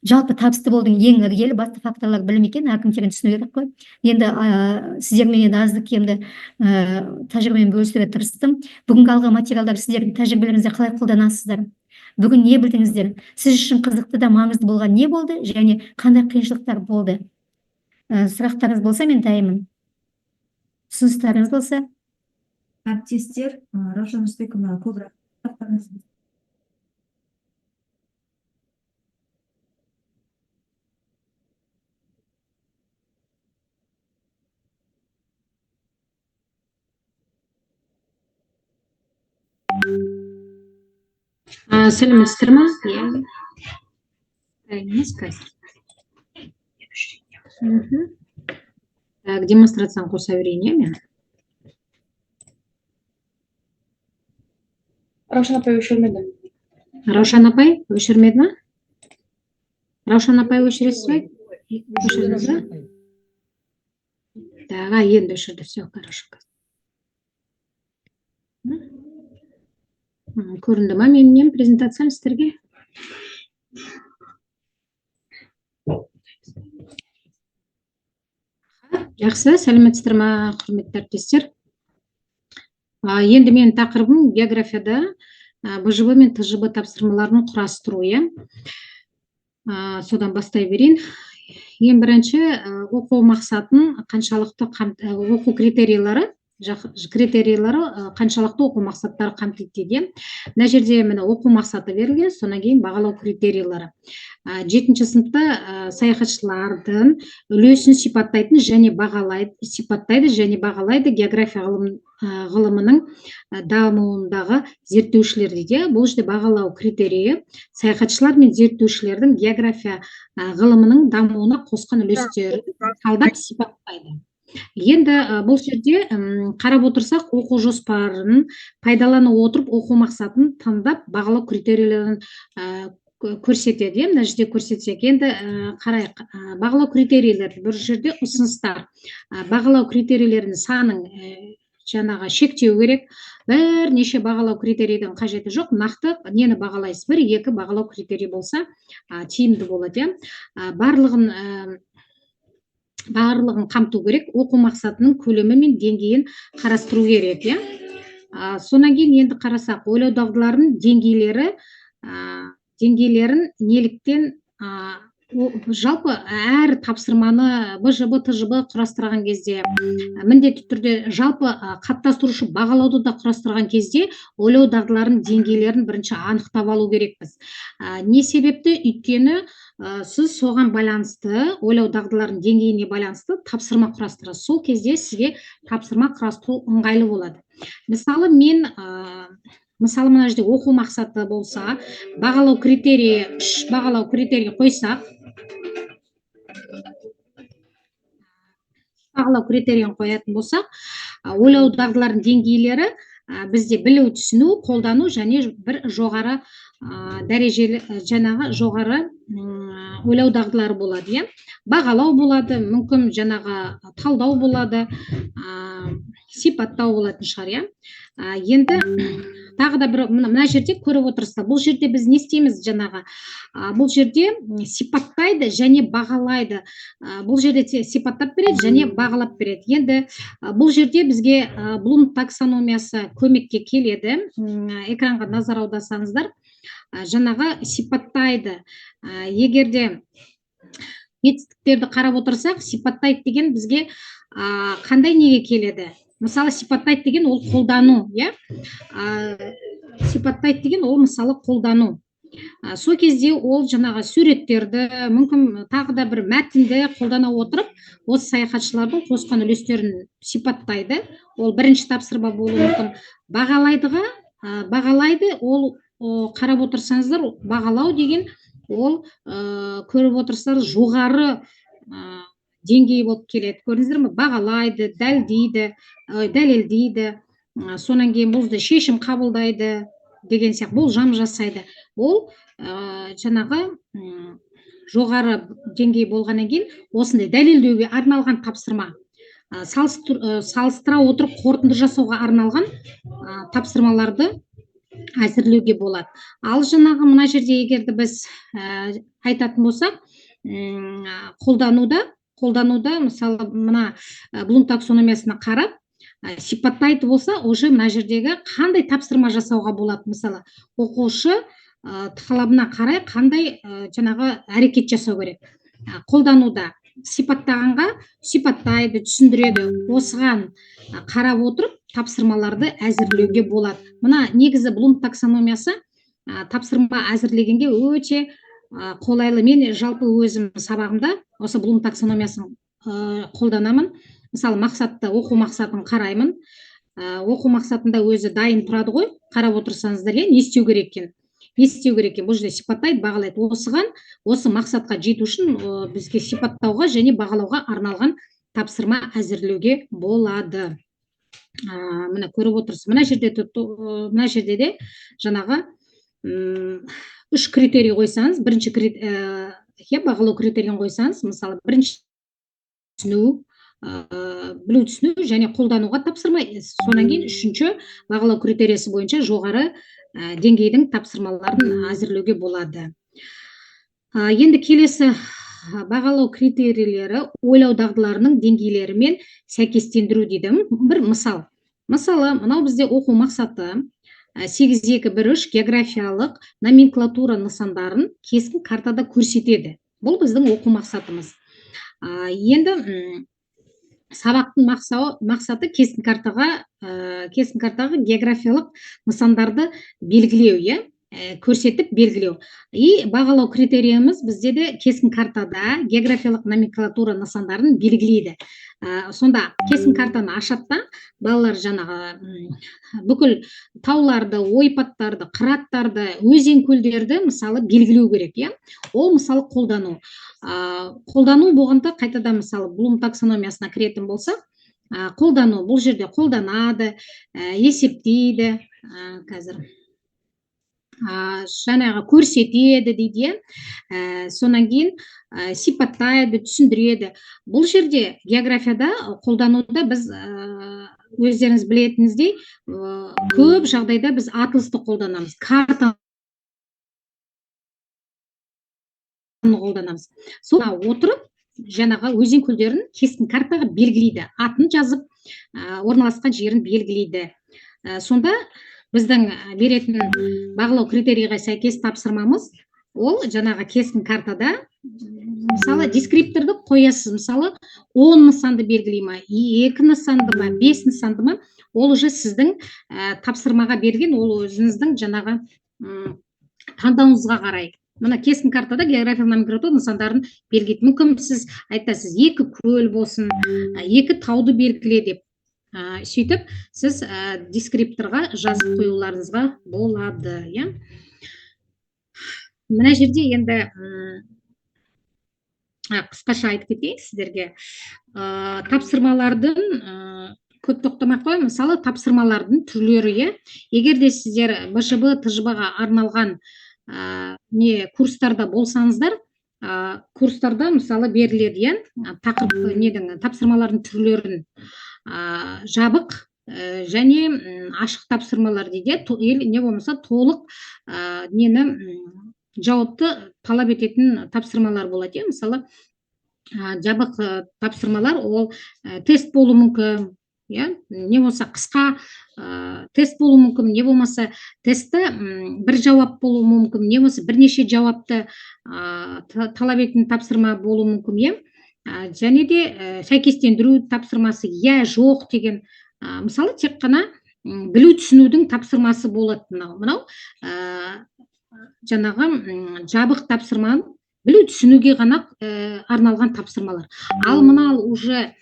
Жалпы табысты болудың ең іргелі басты факторлар білім екен, әркім терін түсіну керек қой. Енді сіздермен азды кемді тәжірибемен бөлісуге тырыстым. Бүгінгі алған материалдар сіздердің тәжірибелеріңізде қалай қолданасыздар? Бүгін не білдіңіздер? Сіз үшін қызықты да маңызды болған не болды және қандай қиыншылықтар болды? Сұрақтарыңыз болса, мен дайынмын. Ұсыныстарыңыз болса? Әріптестер, Раушан Рысбековна, көбірек сұрақтарыңыз. Сәлеметсіздер ма? Дайынмыз қазір. Так, демонстрацияны қоса берейін, мен. Раушан апай өшірмеді. Раушан апай өшірмеді ма? Раушан апай өшіресіз бе? Өшірдіңіз ба? Так, енді өшірді, все, хорошо. Көрінді ма менен презентациям сіздерге? Жақсы, сәлеметсіздер ма, құрметті әріптестер? Енді менің тақырыбым географияда БЖБ мен ТЖБ тапсырмаларын құрастыру. Содан бастай берейін. Ең бірінші оқу мақсатын қаншалықты оқу критерийлары қаншалықты оқу мақсаттары қамтиды. Мына жерде міне оқу мақсаты берілген, содан кейін бағалау критерийлары. 7-ші сыныпта саяхатшылардың үлесін сипаттайды және бағалайды география ғылымының дамуындағы зерттеушілер дейді. Бұл жерде бағалау критерийі саяхатшылар мен зерттеушілердің география ғылымының дамуына қосқан үлестерін талдап сипаттайды. Енді бұл жерде қарап отырсақ, оқу жоспарын пайдалана отырып, оқу мақсатын таңдап, бағалау критерийлерін көрсетеді. Мына жерде көрсетсек, енді қарайық. Бағалау критерийлері, бір жерде ұсыныстар. Бағалау критерийлерінің санын жаңағы шектеу керек. Бірнеше бағалау критерийдің қажеті жоқ. Нақты нені бағалайсыз? 1-2 бағалау критерий болса тиімді болады. Барлығын қамту керек. Оқу мақсатының көлемі мен деңгейін қарастыру керек. Сонан кейін енді қарасақ, ойлау дағдыларының деңгейлерін неліктен жалпы әр тапсырманы БЖБ, ТЖБ құрастырған кезде, міндетті түрде жалпы қалыптастырушы бағалауды да құрастырған кезде ойлау дағдыларының деңгейлерін бірінші анықтап алу керекпіз. Не себепті? Өйткені сіз соған байланысты, ойлау дағдыларының деңгейіне байланысты тапсырма құрастырасыз. Сол кезде сізге тапсырма құрастыру ыңғайлы болады. Мысалы, мына жерде оқу мақсаты болса, бағалау критерийі, 3 бағалау критерий қойсақ, бағалау критерийін қоятын болсақ, ойлау дағдыларының деңгейлері бізде білу, түсіну, қолдану және бір жоғары дәрежелі, жаңағы жоғары ойлау дағдылары болады. Бағалау болады, мүмкін жаңағы талдау болады, сипаттау болатын шығар. Енді тағы да бір мына жерде көріп отырсыздар, бұл жерде біз не істейміз? Жаңағы бұл жерде сипаттайды және бағалайды. Бұл жерде сипаттап береді және бағалап береді. Енді бұл жерде бізге Блум таксономиясы көмекке келеді. Экранға назар аударсаңыздар, жаңағы сипаттайды. Егерде жетістіктерді қарап отырсақ, сипаттайды деген бізге қандай неге келеді? Мысалы, сипаттайды деген ол қолдану, сипаттайды деген ол мысалы қолдану. Сол кезде ол жаңағы суреттерді, мүмкін тағы да бір мәтінді қолдана отырып, осы саяхатшылардың қосқан үлестерін сипаттайды. Ол бірінші тапсырма болуы мүмкін. Бағалайды, ол қарап отырсаңыздар, бағалау деген ол көріп отырсаңыздар жоғары деңгей болып келеді. Көрдіңіздер ме? Бағалайды, дәлелдейді, сонан кейін бұл шешім қабылдайды деген сияқты, болжам жасайды. Ол жаңағы жоғары деңгей болғаннан кейін осындай дәлелдеуге арналған тапсырма, салыстыра отырып қорытынды жасауға арналған тапсырмаларды әзірлеуге болады. Ал жаңағы мына жерде егерді біз айтатын болсақ, қолдануда мысалы мына Блум таксономиясына қарап сипаттайды болса, уже мына жердегі қандай тапсырма жасауға болады? Мысалы, оқушы талабына қарай қандай жаңағы әрекет жасау керек? Қолдануда сипаттағанға сипаттайды, түсіндіреді. Осыған қарап отырып тапсырмаларды әзірлеуге болады. Мына негізі Блум таксономиясы тапсырма әзірлегенге өте қолайлы. Мен жалпы өзім сабағымда осы Блум таксономиясын қолданамын. Мысалы, оқу мақсатын қараймын. Оқу мақсатында өзі дайын тұрады ғой. Қарап отырсаңыздар, не істеу керек екен? Бұл жерде сипаттайды, бағалайды. Осы мақсатқа жету үшін бізге сипаттауға және бағалауға арналған тапсырма әзірлеуге болады. Мына көріп отырсыз. Мына жерде де жаңағы 3 критерий қойсаңыз, бірінші бағалау критерийін қойсаңыз, мысалы, бірінші білу, түсіну және қолдануға тапсырма. Сонан кейін 3-ші бағалау критериясы бойынша жоғары деңгейдің тапсырмаларын әзірлеуге болады. Енді келесі бағалау критерийлері ойлау дағдыларының деңгейлерімен сәйкестендіру дейді. Бір мысал. Мысалы, мынау бізде оқу мақсаты 8.2.1.3 географиялық номенклатура нысандарын кескін картада көрсетеді. Бұл біздің оқу мақсатымыз. Енді сабақтың мақсаты кескін картаға географиялық нысандарды белгілеу, көрсетіп белгілеу. Бағалау критериямыз бізде де кескін картада географиялық номенклатура нысандарын белгілейді. Сонда кескін картаны ашатта балалар жаңағы бүкіл тауларды, ойпаттарды, қыраттарды, өзен көлдерді мысалы белгілеу керек. Ол мысалы қолдану. Қолдану болғанда қайтада мысалы Блум таксономиясына кіретін болса, қолдану бұл жерде қолданады, есептейді. Қазір жаңағы көрсетеді дейді, иә. Сонан кейін сипаттайды, түсіндіреді. Бұл жерде географияда қолдануда біз өздеріңіз білетініздей көп жағдайда біз атласты қолданамыз, картаны қолданамыз. Соны отырып, жаңағы өзен көлдерін кескін картаға белгілейді, атын жазып, орналасқан жерін белгілейді. Сонда біздің беретін бағалау критерийға сәйкес тапсырмамыз ол жаңағы кескін картада мысалы дескрипторды қоясыз, мысалы 10 нысанды белгілей ма, 2 нысанды ма, 5 нысанды ма, ол уже сіздің тапсырмаға берген, ол өзіңіздің жаңағы таңдауыңызға қарай. Мына кескін картада географиялық номенклатура нысандарын белгілейді. Мүмкін сіз айтасыз, 2 көл болсын, 2 тауды белгіле деп. Сөйтіп, сіз дескрипторға жазып қоюларыңызға болады, иә. Мына жерде енді қысқаша айтып кетейін сіздерге. Тапсырмалардың көп тоқтамай қояйын, мысалы тапсырмалардың түрлері, иә. Егер де сіздер БЖБ, ТЖБ-ға арналған курстарда болсаңыздар, курстарда мысалы беріледі, иә, тақырып тапсырмалардың түрлерін жабық және ашық тапсырмалар дейді, не болмаса толық жауапты талап ететін тапсырмалар болады. Мысалы жабық тапсырмалар ол тест болуы мүмкін, не болмаса қысқа тест болуы мүмкін, не болмаса тестті бір жауап болуы мүмкін, не болмаса бірнеше жауапты талап ететін тапсырма болуы мүмкін, және де сәйкестендіру тапсырмасы, я, жоқ деген, мысалы тек қана білу түсінудің тапсырмасы болады. Мынау жаңағы жабық тапсырманы білу түсінуге ғана арналған тапсырмалар. Ал мынау уже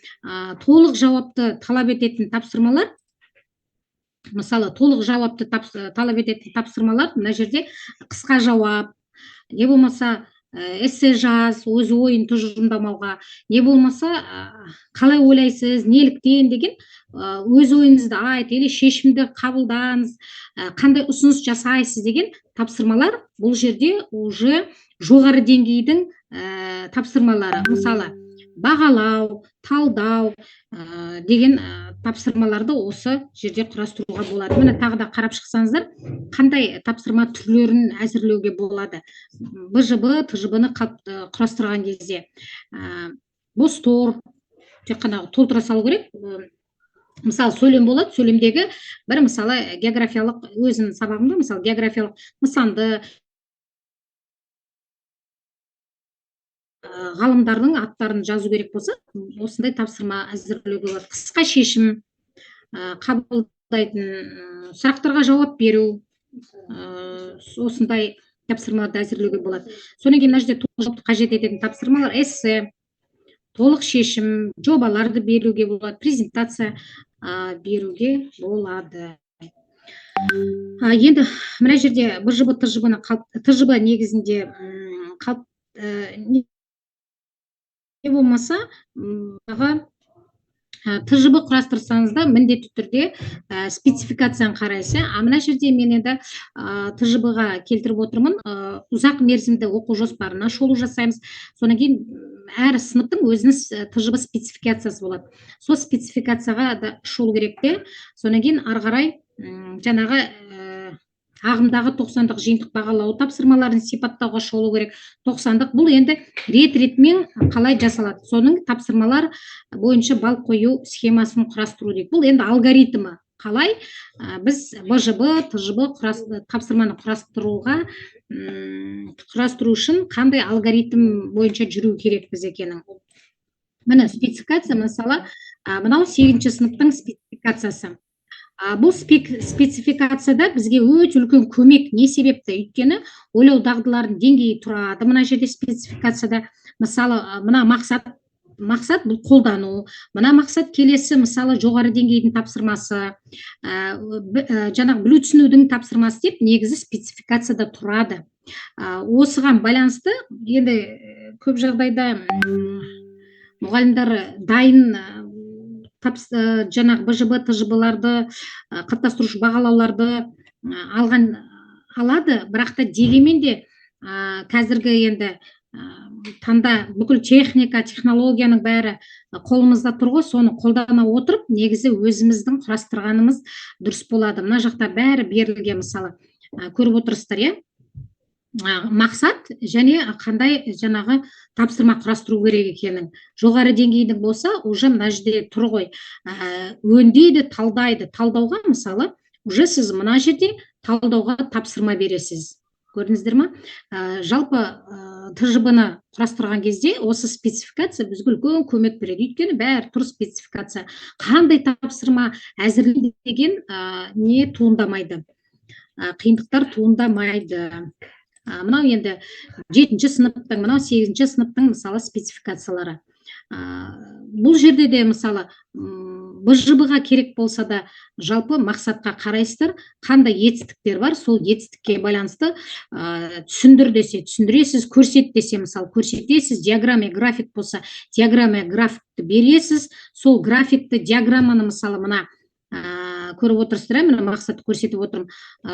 толық жауапты талап ететін тапсырмалар, мысалы толық жауапты талап ететін тапсырмалар, мына жерде қысқа жауап, не болмаса эссе жаз, өз ойын тұжырымдамауға, не болмаса қалай ойлайсыз, неліктен деген өз ойыңызды айт, или шешімді қабылдаңыз, қандай ұсыныс жасайсыз деген тапсырмалар бұл жерде уже жоғары деңгейдің тапсырмалары. Мысалы бағалау, талдау деген тапсырмаларды осы жерде құрастыруға болады. Міне тағы да қарап шықсаңыздар, қандай тапсырма түрлерін әзірлеуге болады. БЖБ, ТЖБ-ны құрастырған кезде бостор, тек қана толтыра салу керек. Мысалы сөйлем болады, сөйлемдегі бір мысалы географиялық, өзінің сабағында мысалы географиялық нысанды, ғалымдардың аттарын жазу керек болса, осындай тапсырма әзірлеуге болады. Қысқа шешім қабылдайтын, сұрақтарға жауап беру, осындай тапсырмаларды әзірлеуге болады. Содан кейін мына жерде толық қажет ететін тапсырмалар эссе, толық шешім, жобаларды беруге болады, презентация беруге болады. Енді мына жерде БЖБ, ТЖБ негізінде не болмаса ТЖБ құрастырсаңызда міндетті түрде спецификацияны қарайсыз. Мына жерде мен енді ТЖБ-ға келтіріп отырмын, ұзақ мерзімді оқу жоспарына шолу жасаймыз. Содан кейін әр сыныптың өзінің ТЖБ спецификациясы болады. Сол спецификацияға да шолу керек те. Содан кейін ары қарай жаңағы ағымдағы 90-дық жиынтық бағалау тапсырмаларын сипаттауға шолу керек. 90-дық бұл енді рет-ретмен қалай жасалады, соның тапсырмалар бойынша бал қою схемасын құрастыру дейді. Бұл енді алгоритмі. Қалай біз БЖБ, ТЖБ тапсырманы құрастыру үшін қандай алгоритм бойынша жүру керек біз екенін. Міне спецификация, мысалы, мынау 8-ші сыныптың спецификациясы. Бұл спецификацияда бізге өте үлкен көмек. Не себепті? Өйткені ойлау дағдылардың деңгейі тұрады. Мына жерде спецификацияда, мысалы, мына мақсат бұл қолдану. Мына мақсат келесі, мысалы, жоғары деңгейдің тапсырмасы, жаңағы білу түсінудің тапсырмасы деп негізі спецификацияда тұрады. Осыған байланысты енді көп жағдайда мұғалімдер дайын жаңағы БЖБ, ТЖБ-ларды қалыптастырушы бағалауларды алған алады, бірақ та дегенмен де қазіргі енді таңда бүкіл техника, технологияның бәрі қолымызда тұр ғой, соны қолдана отырып, негізі өзіміздің құрастырғанымыз дұрыс болады. Мына жақта бәрі берілген, мысалы, көріп отырсыздар, иә? Мақсат және қандай жаңағы тапсырма құрастыру керек екенін. Жоғары деңгейдің болса, уже мына жерде тұр ғой, өңдейді, талдайды. Талдауға, мысалы, уже сіз мына жерде талдауға тапсырма бересіз. Көрдіңіздер ма? Жалпы ТЖБ-ны құрастырған кезде осы спецификация бізге үлкен көмек береді. Өйткені бәрі тұр спецификация. Қандай тапсырма әзірлейді деген не туындамайды. Қиындықтар туындамайды. Мынау енді 7-ші сыныптың, мынау 8-ші сыныптың, мысалы, спецификациялары. Бұл жерде де, мысалы, БЖБ-ға керек болса да, жалпы мақсатқа қарайсыздар, қандай етістіктер бар, сол етістікке байланысты түсіндір десе, түсіндіресіз, көрсет десе, мысалы, көрсетесіз, диаграмма, график болса, диаграмма, графикті бересіз, сол графикті, диаграмманы, мысалы, мына көріп отырсыздар, мына мақсатты көрсетіп отырмын,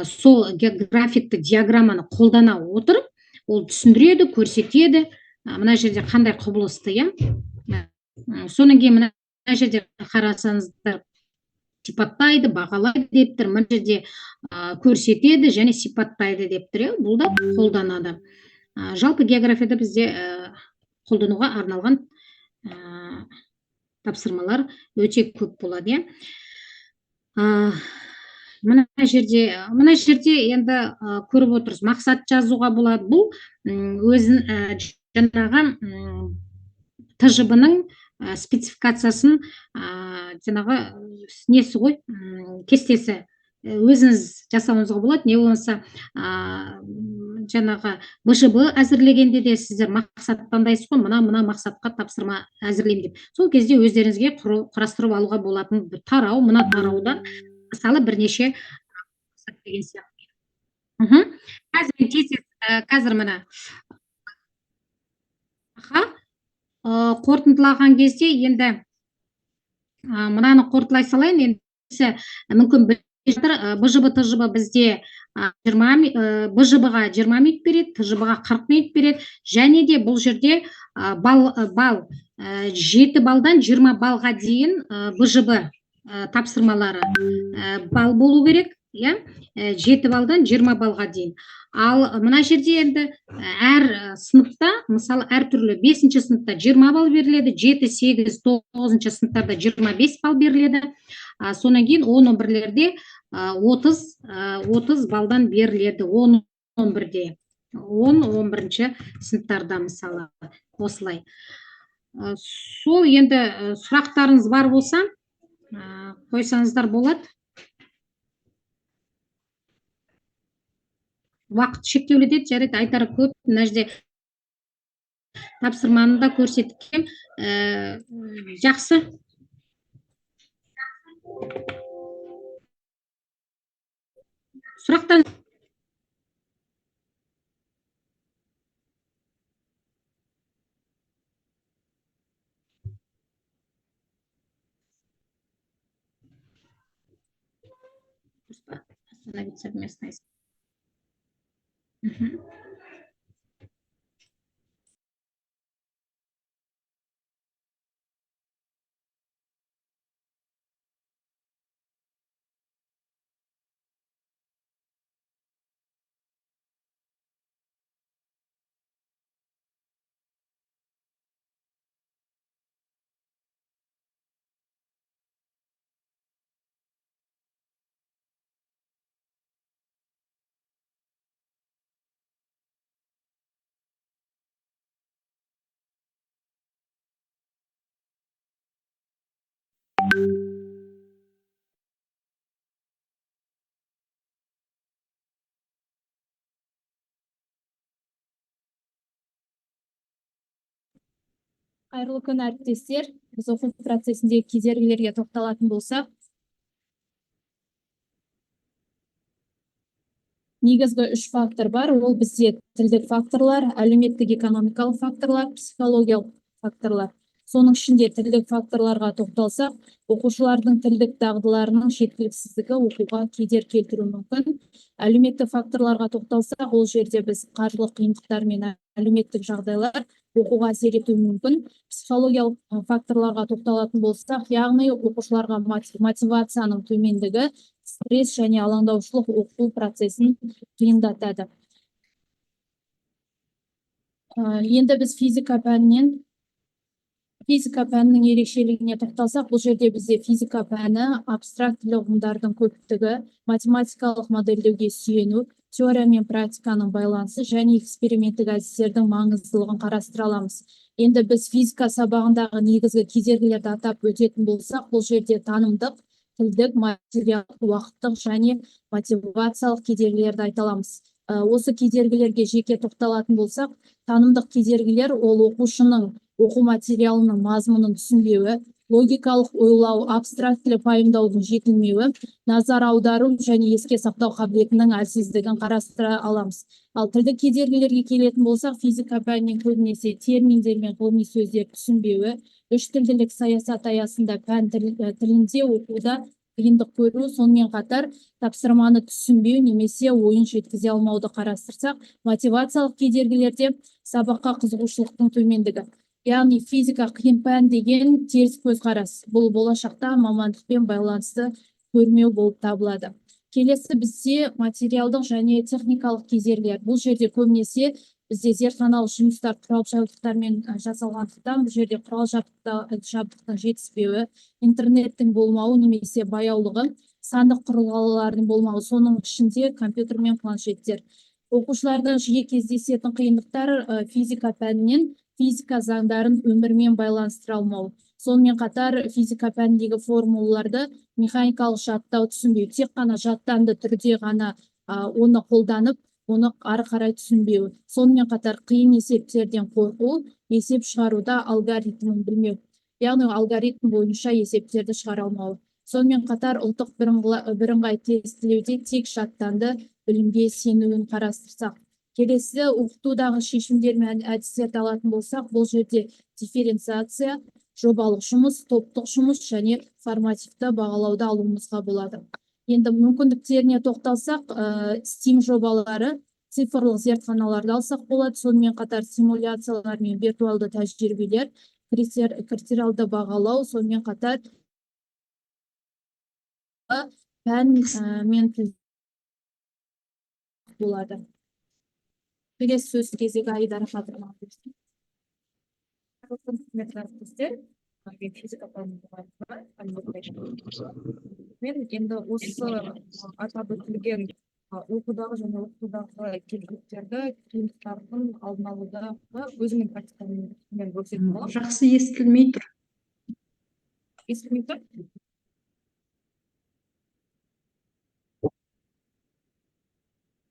сол графикті, диаграмманы қолдана отырып, ол түсіндіреді, көрсетеді, мына жерде қандай құбылысты, иә? Содан кейін мына жерде қарасаңыздар, сипаттайды, бағалайды деп тұр, мына жерде көрсетеді және сипаттайды деп тұр, иә? Бұл да қолданады. Жалпы географияда бізде қолдануға арналған тапсырмалар өте көп болады, иә? Мына жерде енді көріп отырсыз, мақсат жазуға болады. Бұл өзін жаңағы ТЖБ-ның спецификациясын жаңағы несі ғой, кестесі өзіңіз жасауыңызға болады. Не болмаса жаңағы БЖБ әзірлегенде де сіздер мақсат таңдайсыз ғой, мына мақсатқа тапсырма әзірлеймін деп. Сол кезде өздеріңізге құрастырып алуға болатын тарау, мына тараудан мысалы бірнеше деген сияқты. Қазір мына қорытындылаған кезде енді мынаны қорытындылай салайын. Енді мүмкін БЖБ, ТЖБ бізде БЖБ-ға 20 минут береді, ТЖБ-ға 40 минут береді, және де бұл жерде балл 7 балдан 20 балға дейін БЖБ тапсырмалары балл болу керек, иә? 7 балдан 20 балға дейін. Ал мына жерде енді әр сыныпта, мысалы, әртүрлі 5-ші сыныпта 20 балл беріледі, 7, 8, 9-ші сыныптарда 25 балл беріледі. Сонан кейін 10-11-лерде 30 балдан беріледі. 10-11-де. 10-11-ші сыныптарда, мысалы, осылай. Сол енді сұрақтарыңыз бар болса, қойсаңыздар болады. Уақыт шектеулі деді, жарайды, айтары көп. Мына жерде тапсырманы да көрсеткен. Жақсы. Сұрақтар. Остановить совместное. Қайырлы күн, әріптестер. Біз оқу процесіндегі кедергілерге тоқталатын болсақ, негізгі 3 фактор бар. Ол бізде тілдік факторлар, әлеуметтік экономикалық факторлар, психологиялық факторлар. Соның ішінде тілдік факторларға тоқталсақ, оқушылардың тілдік дағдыларының жеткіліксіздігі оқуға кедергі келтіруі мүмкін. Әлеуметтік факторларға тоқталсақ, ол жерде біз қаржылық қиындықтар мен әлеуметтік жағдайлар оқуға әсер етуі мүмкін. Психологиялық факторларға тоқталатын болсақ, яғни оқушыларға мотивацияның төмендігі, стресс және алаңдаушылық оқу процесін қиындатады. Енді біз физика пәнінің ерекшелігіне тоқталсақ, бұл жерде бізде физика пәні абстрактілі ұғымдардың көптігі, математикалық модельдеуге сүйену, теория мен практиканың байланысы және эксперименттік әдістердің маңыздылығын қарастыра аламыз. Енді біз физика сабағындағы негізгі кедергілерді атап өтетін болсақ, бұл жерде танымдық, тілдік, материалдық, уақыттық және мотивациялық кедергілерді айта аламыз. Осы кедергілерге жеке тоқталатын болсақ, танымдық кедергілер ол оқушының оқу материалының мазмұнын түсінбеуі, логикалық ойлау, абстрактілі пайымдаудың жетілмеуі, назар аудару және еске сақтау қабілетінің әлсіздігін қарастыра аламыз. Ал тілдік кедергілерге келетін болсақ, физика пәнінен көбінесе терминдер мен ғылыми сөздер түсінбеуі, үш тілділік саясат аясында пән тілінде оқуда қиындық көру, сонымен қатар тапсырманы түсінбеу немесе ойын жеткізе алмауды қарастырсақ, мотивациялық кедергілерде сабаққа қызығушылықтың төмендігі. Яғни физика қиын пән деген теріс көзқарас. Бұл болашақта мамандықпен байланысты көрмеу болып табылады. Келесі бізде материалдық және техникалық кедергілер. Бұл жерде көбінесе бізде зертханалық жұмыстар құрал жабдықтармен жасалғандықтан, бұл жерде құрал жабдықтың жетіспеуі, интернеттің болмауы немесе баяулығы, сандық құрылғылардың болмауы, соның ішінде компьютер мен планшеттер. Оқушылардың жиі кездесетін қиындықтар физика пәнінен физика заңдарын өмірмен байланыстыра алмау. Сонымен қатар физика пәніндегі формулаларды механикалық жаттау түсінбеу, тек қана жаттанды түрде ғана оны қолданып, оны ары қарай түсінбеу. Сонымен қатар қиын есептерден қорқу, есеп шығаруда алгоритмін білмеу. Яғни алгоритм бойынша есептерді шығара алмау. Сонымен қатар ұлттық бірыңғай тестілеуде тек жаттанды білімге сенуін қарастырсақ. Келесі оқытудағы шешімдер мен әдістерді алатын болсақ, бұл жерде дифференциация, жобалық жұмыс, топтық жұмыс және формативті бағалауды алуымызға болады. Енді мүмкіндіктеріне тоқталсақ, STEAM жобалары, цифрлық зертханаларды алсақ болады, сонымен қатар симуляциялар мен виртуалды тәжірибелер, критериалды бағалау, сонымен қатар пән мен тіл болады. Келесі сөз кезегі Айдара Қадырова. Мен енді осы атап өтілген оқудағы және оқытудағы кедергілерді, қиындықтардың алдын алудағы өзімнің практикаммен бөлісетін боламын. Жақсы естілмей тұр. Естілмей тұр?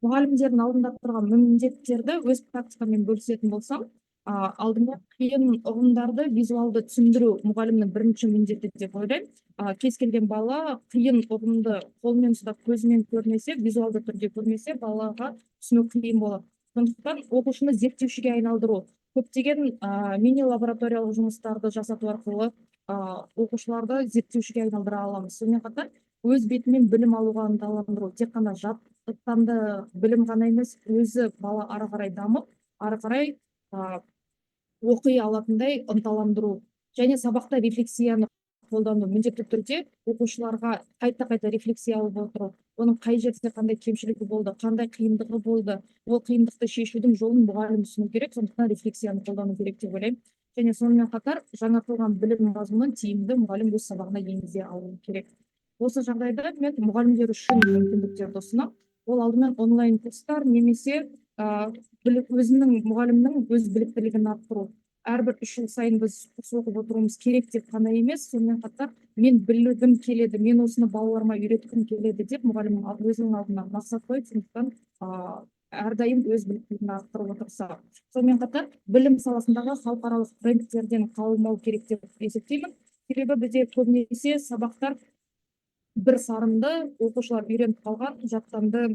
Мұғалімдердің алдында тұрған міндеттерді өз практикамен бөлісетін болсам, алдында қиын ұғымдарды визуалды түсіндіру мұғалімнің бірінші міндеті деп ойлаймын. Кез келген бала қиын ұғымды қолмен ұстап көзімен көрмесе, визуалды түрде көрмесе, балаға түсіну қиын болады. Сондықтан оқушыны зерттеушіге айналдыру. Көптеген мини лабораториялық жұмыстарды жасату арқылы оқушыларды зерттеушіге айналдыра аламыз. Сонымен қатар өз бетімен білім алуға ынталандыру. Тек қана жаттанды білім ғана емес, өзі бала ары қарай дамып, ары қарай оқи алатындай ынталандыру. Және сабақта рефлексияны қолдану. Міндетті түрде оқушыларға қайта рефлексия алып отыру. Оның қай жерде қандай кемшілігі болды, қандай қиындығы болды, ол қиындықты шешудің жолын мұғалім түсіну керек, сондықтан рефлексияны қолдану керек деп ойлаймын. Және сонымен қатар жаңартылған білім мазмұнын тиімді мұғалім өз сабағына енгізе алу керек. Осы жағдайда мен мұғалімдер үшін мүмкіндіктерді ұсынамын. Ол алдымен онлайн курстар немесе өзінің мұғалімнің өз біліктілігін арттыру. Әрбір 3 жыл сайын біз курс оқып отыруымыз керек деп қана емес, сонымен қатар мен білгім келеді, мен осыны балаларыма үйреткім келеді деп мұғалім өзінің алдына мақсат қойып, сондықтан әрдайым өз біліктілігін арттырып отырса. Сонымен қатар білім саласындағы халықаралық брендтерден қалмау керек деп есептеймін. Себебі бізде көбінесе сабақтар бір сарынды оқушылар үйреніп қалған жаттанды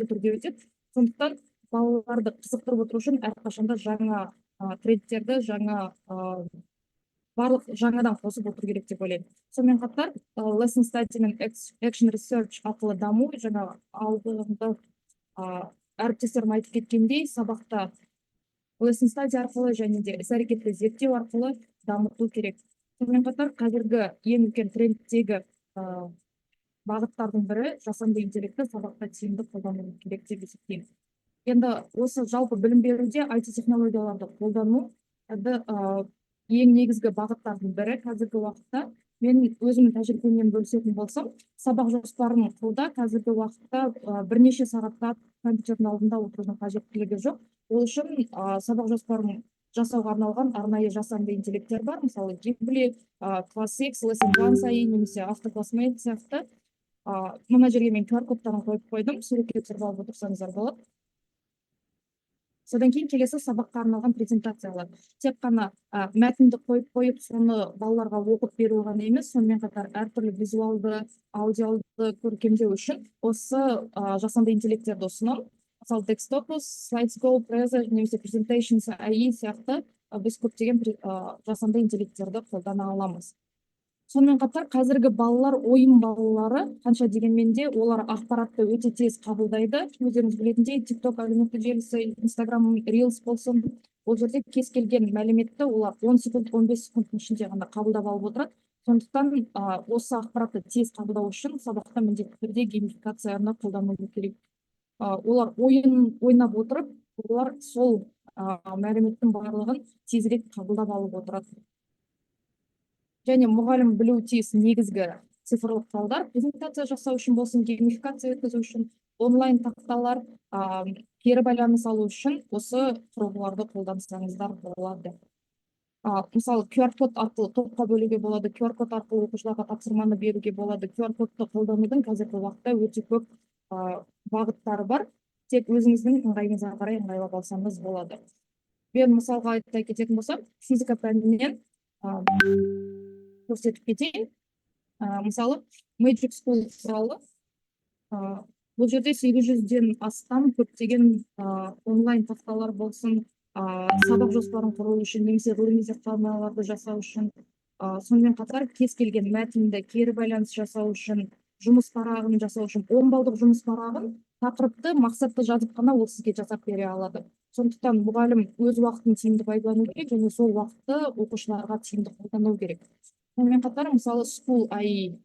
түрде өтеді. Сондықтан балаларды қызықтырып отыру үшін әрқашанда жаңа трендтерді барлық жаңадан қосып отыру керек деп ойлаймын. Сонымен қатар lesson study мен action research арқылы даму, жаңа алдыңғы әріптестерім айтып кеткендей, сабақта lesson study арқылы және де іс-әрекетті зерттеу арқылы дамыту керек. Сонымен қатар қазіргі ең үлкен трендтегі бағыттардың бірі жасанды интеллектті сабақта тиімді қолдану керек деп есептеймін. Енді осы жалпы білім беруде IT технологияларды қолдану ең негізгі бағыттардың бірі қазіргі уақытта. Мен өзімнің тәжірибеммен бөлісетін болсам, сабақ жоспарын құруда қазіргі уақытта бірнеше сағаттап компьютердің алдында отырудың қажеттілігі жоқ. Ол үшін сабақ жоспарын жасауға арналған арнайы жасанды интеллекттер бар. Мысалы, Gimli, Class-X, Lesson-Plan немесе AutoClassmate сияқты. Мына жерге мен QR-кодтарын қойып қойдым, суретке түсіріп алып отырсаңыздар болады. Содан кейін келесі сабаққа арналған презентациялар. Тек қана мәтінді қойып, соны балаларға оқып беру ғана емес, сонымен қатар әртүрлі визуалды, аудиалды көркемдеу үшін осы жасанды интеллекттерді ұсынамын. Мысалы, Dextopus, SlidesGo, Prezi немесе Presentations AI сияқты біз көптеген жасанды интеллекттерді қолдана аламыз. Сонымен қатар қазіргі балалар ойын балалары, қанша дегенмен де олар ақпаратты өте тез қабылдайды. Өздеріңіз білетіндей, TikTok әлеуметтік желісі, Instagram Reels болсын, ол жерде кез келген мәліметті олар 10 секунд, 15 секундтың ішінде ғана қабылдап алып отырады. Сондықтан осы ақпаратты тез қабылдау үшін сабақта міндетті түрде геймификацияны қолдану керек. Олар ойнап отырып, олар сол мәліметтің барлығын тезірек қабылдап алып отырады. Және мұғалім білу тиіс негізгі цифрлық құралдар, презентация жасау үшін болсын, геймификация өткізу үшін, онлайн тақталар, кері байланыс алу үшін осы құрылғыларды қолдансаңыздар болады. Мысалы, QR-код арқылы топқа бөлуге болады, QR-код арқылы оқушыларға тапсырманы беруге болады. QR-кодты қолданудың қазіргі уақытта өте көп бағыттары бар. Тек өзіңіздің ыңғайыңызға қарай ыңғайлап алсаңыз болады. Мен мысалға айта кететін болсам, физика пәнінен көрсетіп кетейін. Мысалы, Magic School туралы. Бұл жерде 800-ден астам көптеген онлайн тақталар болсын, сабақ жоспарын құру үшін, немесе ғылыми зерттеулерді жасау үшін, сонымен қатар кез келген мәтінді кері байланыс жасау үшін, жұмыс парағын жасау үшін, 10 балдық жұмыс парағын тақырыпты мақсатты жазып қана ол сізге жасап бере алады. Сондықтан мұғалім өз уақытын тиімді пайдалану керек және сол уақытты оқушыларға тиімді қолдану керек. Сонымен қатар, мысалы, School AI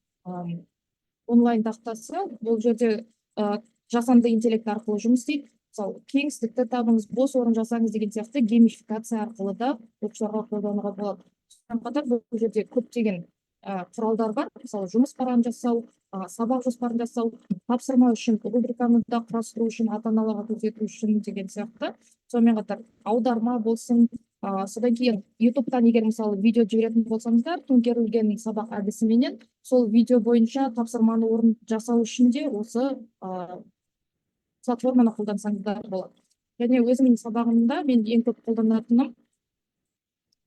онлайн тақтасы, бұл жерде жасанды интеллект арқылы жұмыс істейді. Мысалы, кеңістікті табыңыз, бос орын жасаңыз деген сияқты геймификация арқылы да оқушыларға қолдануға болады. Сонымен қатар, бұл жерде көптеген құралдар бар. Мысалы, жұмыс парағын жасау, сабақ жоспарын жасау, тапсырма үшін, рубриканы да құрастыру үшін, ата-аналарға көрсету үшін деген сияқты. Сонымен қатар, аударма болсын, содан кейін YouTube-тан егер мысалы видео жіберетін болсаңыздар, төңкерілген сабақ әдісіменен сол видео бойынша тапсырманы орын жасау үшін де осы платформаны қолдансаңыздар болады. Және өзімнің сабағымда мен ең көп қолданатыным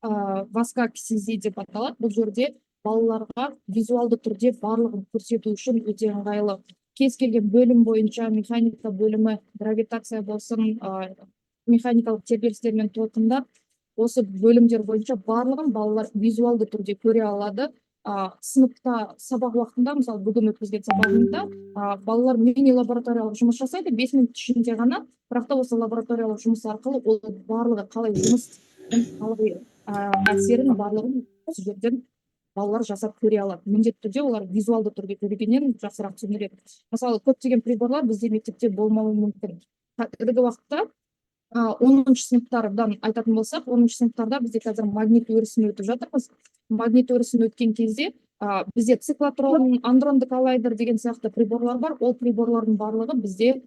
Vasca XYZ деп аталады. Бұл жерде балаларға визуалды түрде барлығын көрсету үшін өте ыңғайлы. Кез келген бөлім бойынша, механика бөлімі, гравитация болсын, механикалық тербелістер мен толқындар, осы бөлімдер бойынша барлығын балалар визуалды түрде көре алады. Сыныпта сабақ уақытында, мысалы бүгін өткізген сабағымда, балалар мини лабораториялық жұмыс жасайды, 5 минут ішінде ғана, бірақ та осы лабораториялық жұмыс арқылы ол барлығы қалай жұмыс әсерін барлығын осы жерден балалар жасап көре алады. Міндетті түрде олар визуалды түрде көргеннен жақсырақ түсіндіреді. Мысалы, көптеген приборлар бізде мектепте болмауы мүмкін. Қазіргі уақытта 10-шы сыныптардан айтатын болсақ, 10-шы сыныптарда бізде қазір магнит өрісін өтіп жатырмыз. Магнит өрісін өткен кезде бізде циклотрон, андронды коллайдер деген сияқты приборлар бар. Ол приборлардың барлығы бізде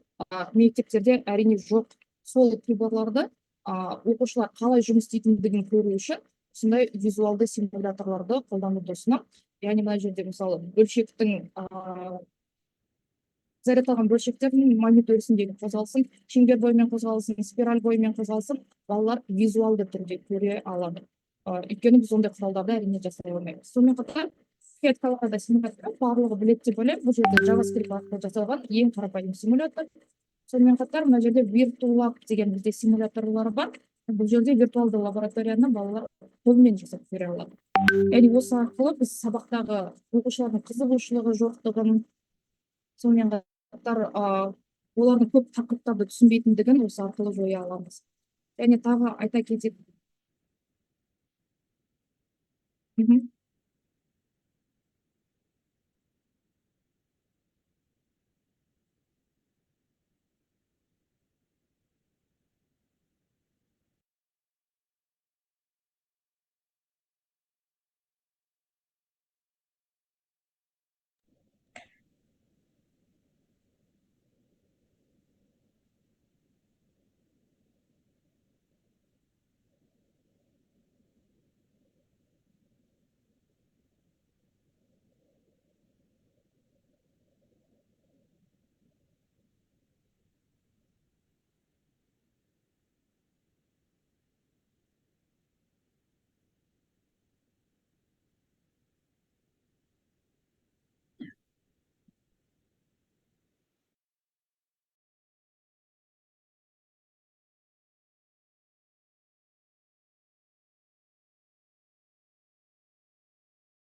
мектептерде әрине жоқ. Сол приборларды оқушылар қалай жұмыс істейтіндігін көру үшін осындай визуалды симуляторларды қолдануды ұсынамын. Яғни мына жерде мысалы бөлшектің зарядталған бөлшектердің магнит өрісіндегі қозғалысын, шеңбер бойымен қозғалысын, спираль бойымен қозғалысын балалар визуалды түрде көре алады. Өйткені біз ондай құралдарды әрине жасай алмаймыз. Сонымен қатар клеткаларда симулятор барлығы біледі деп ойлаймын. Бұл жерде JavaScript арқылы жасалған ең қарапайым симулятор. Сонымен қатар мына жерде Virtual Lab деген бізде симуляторлар бар. бұл жерде виртуалды лабораторияны балалар қолмен жасап көре алады. Яғни осы арқылы біз сабақтағы оқушылардың қызығушылығы жоқтығын, сонымен қатар олардың көп тақырыптарды түсінбейтіндігін осы арқылы жоя аламыз. Және тағы айта кетейік.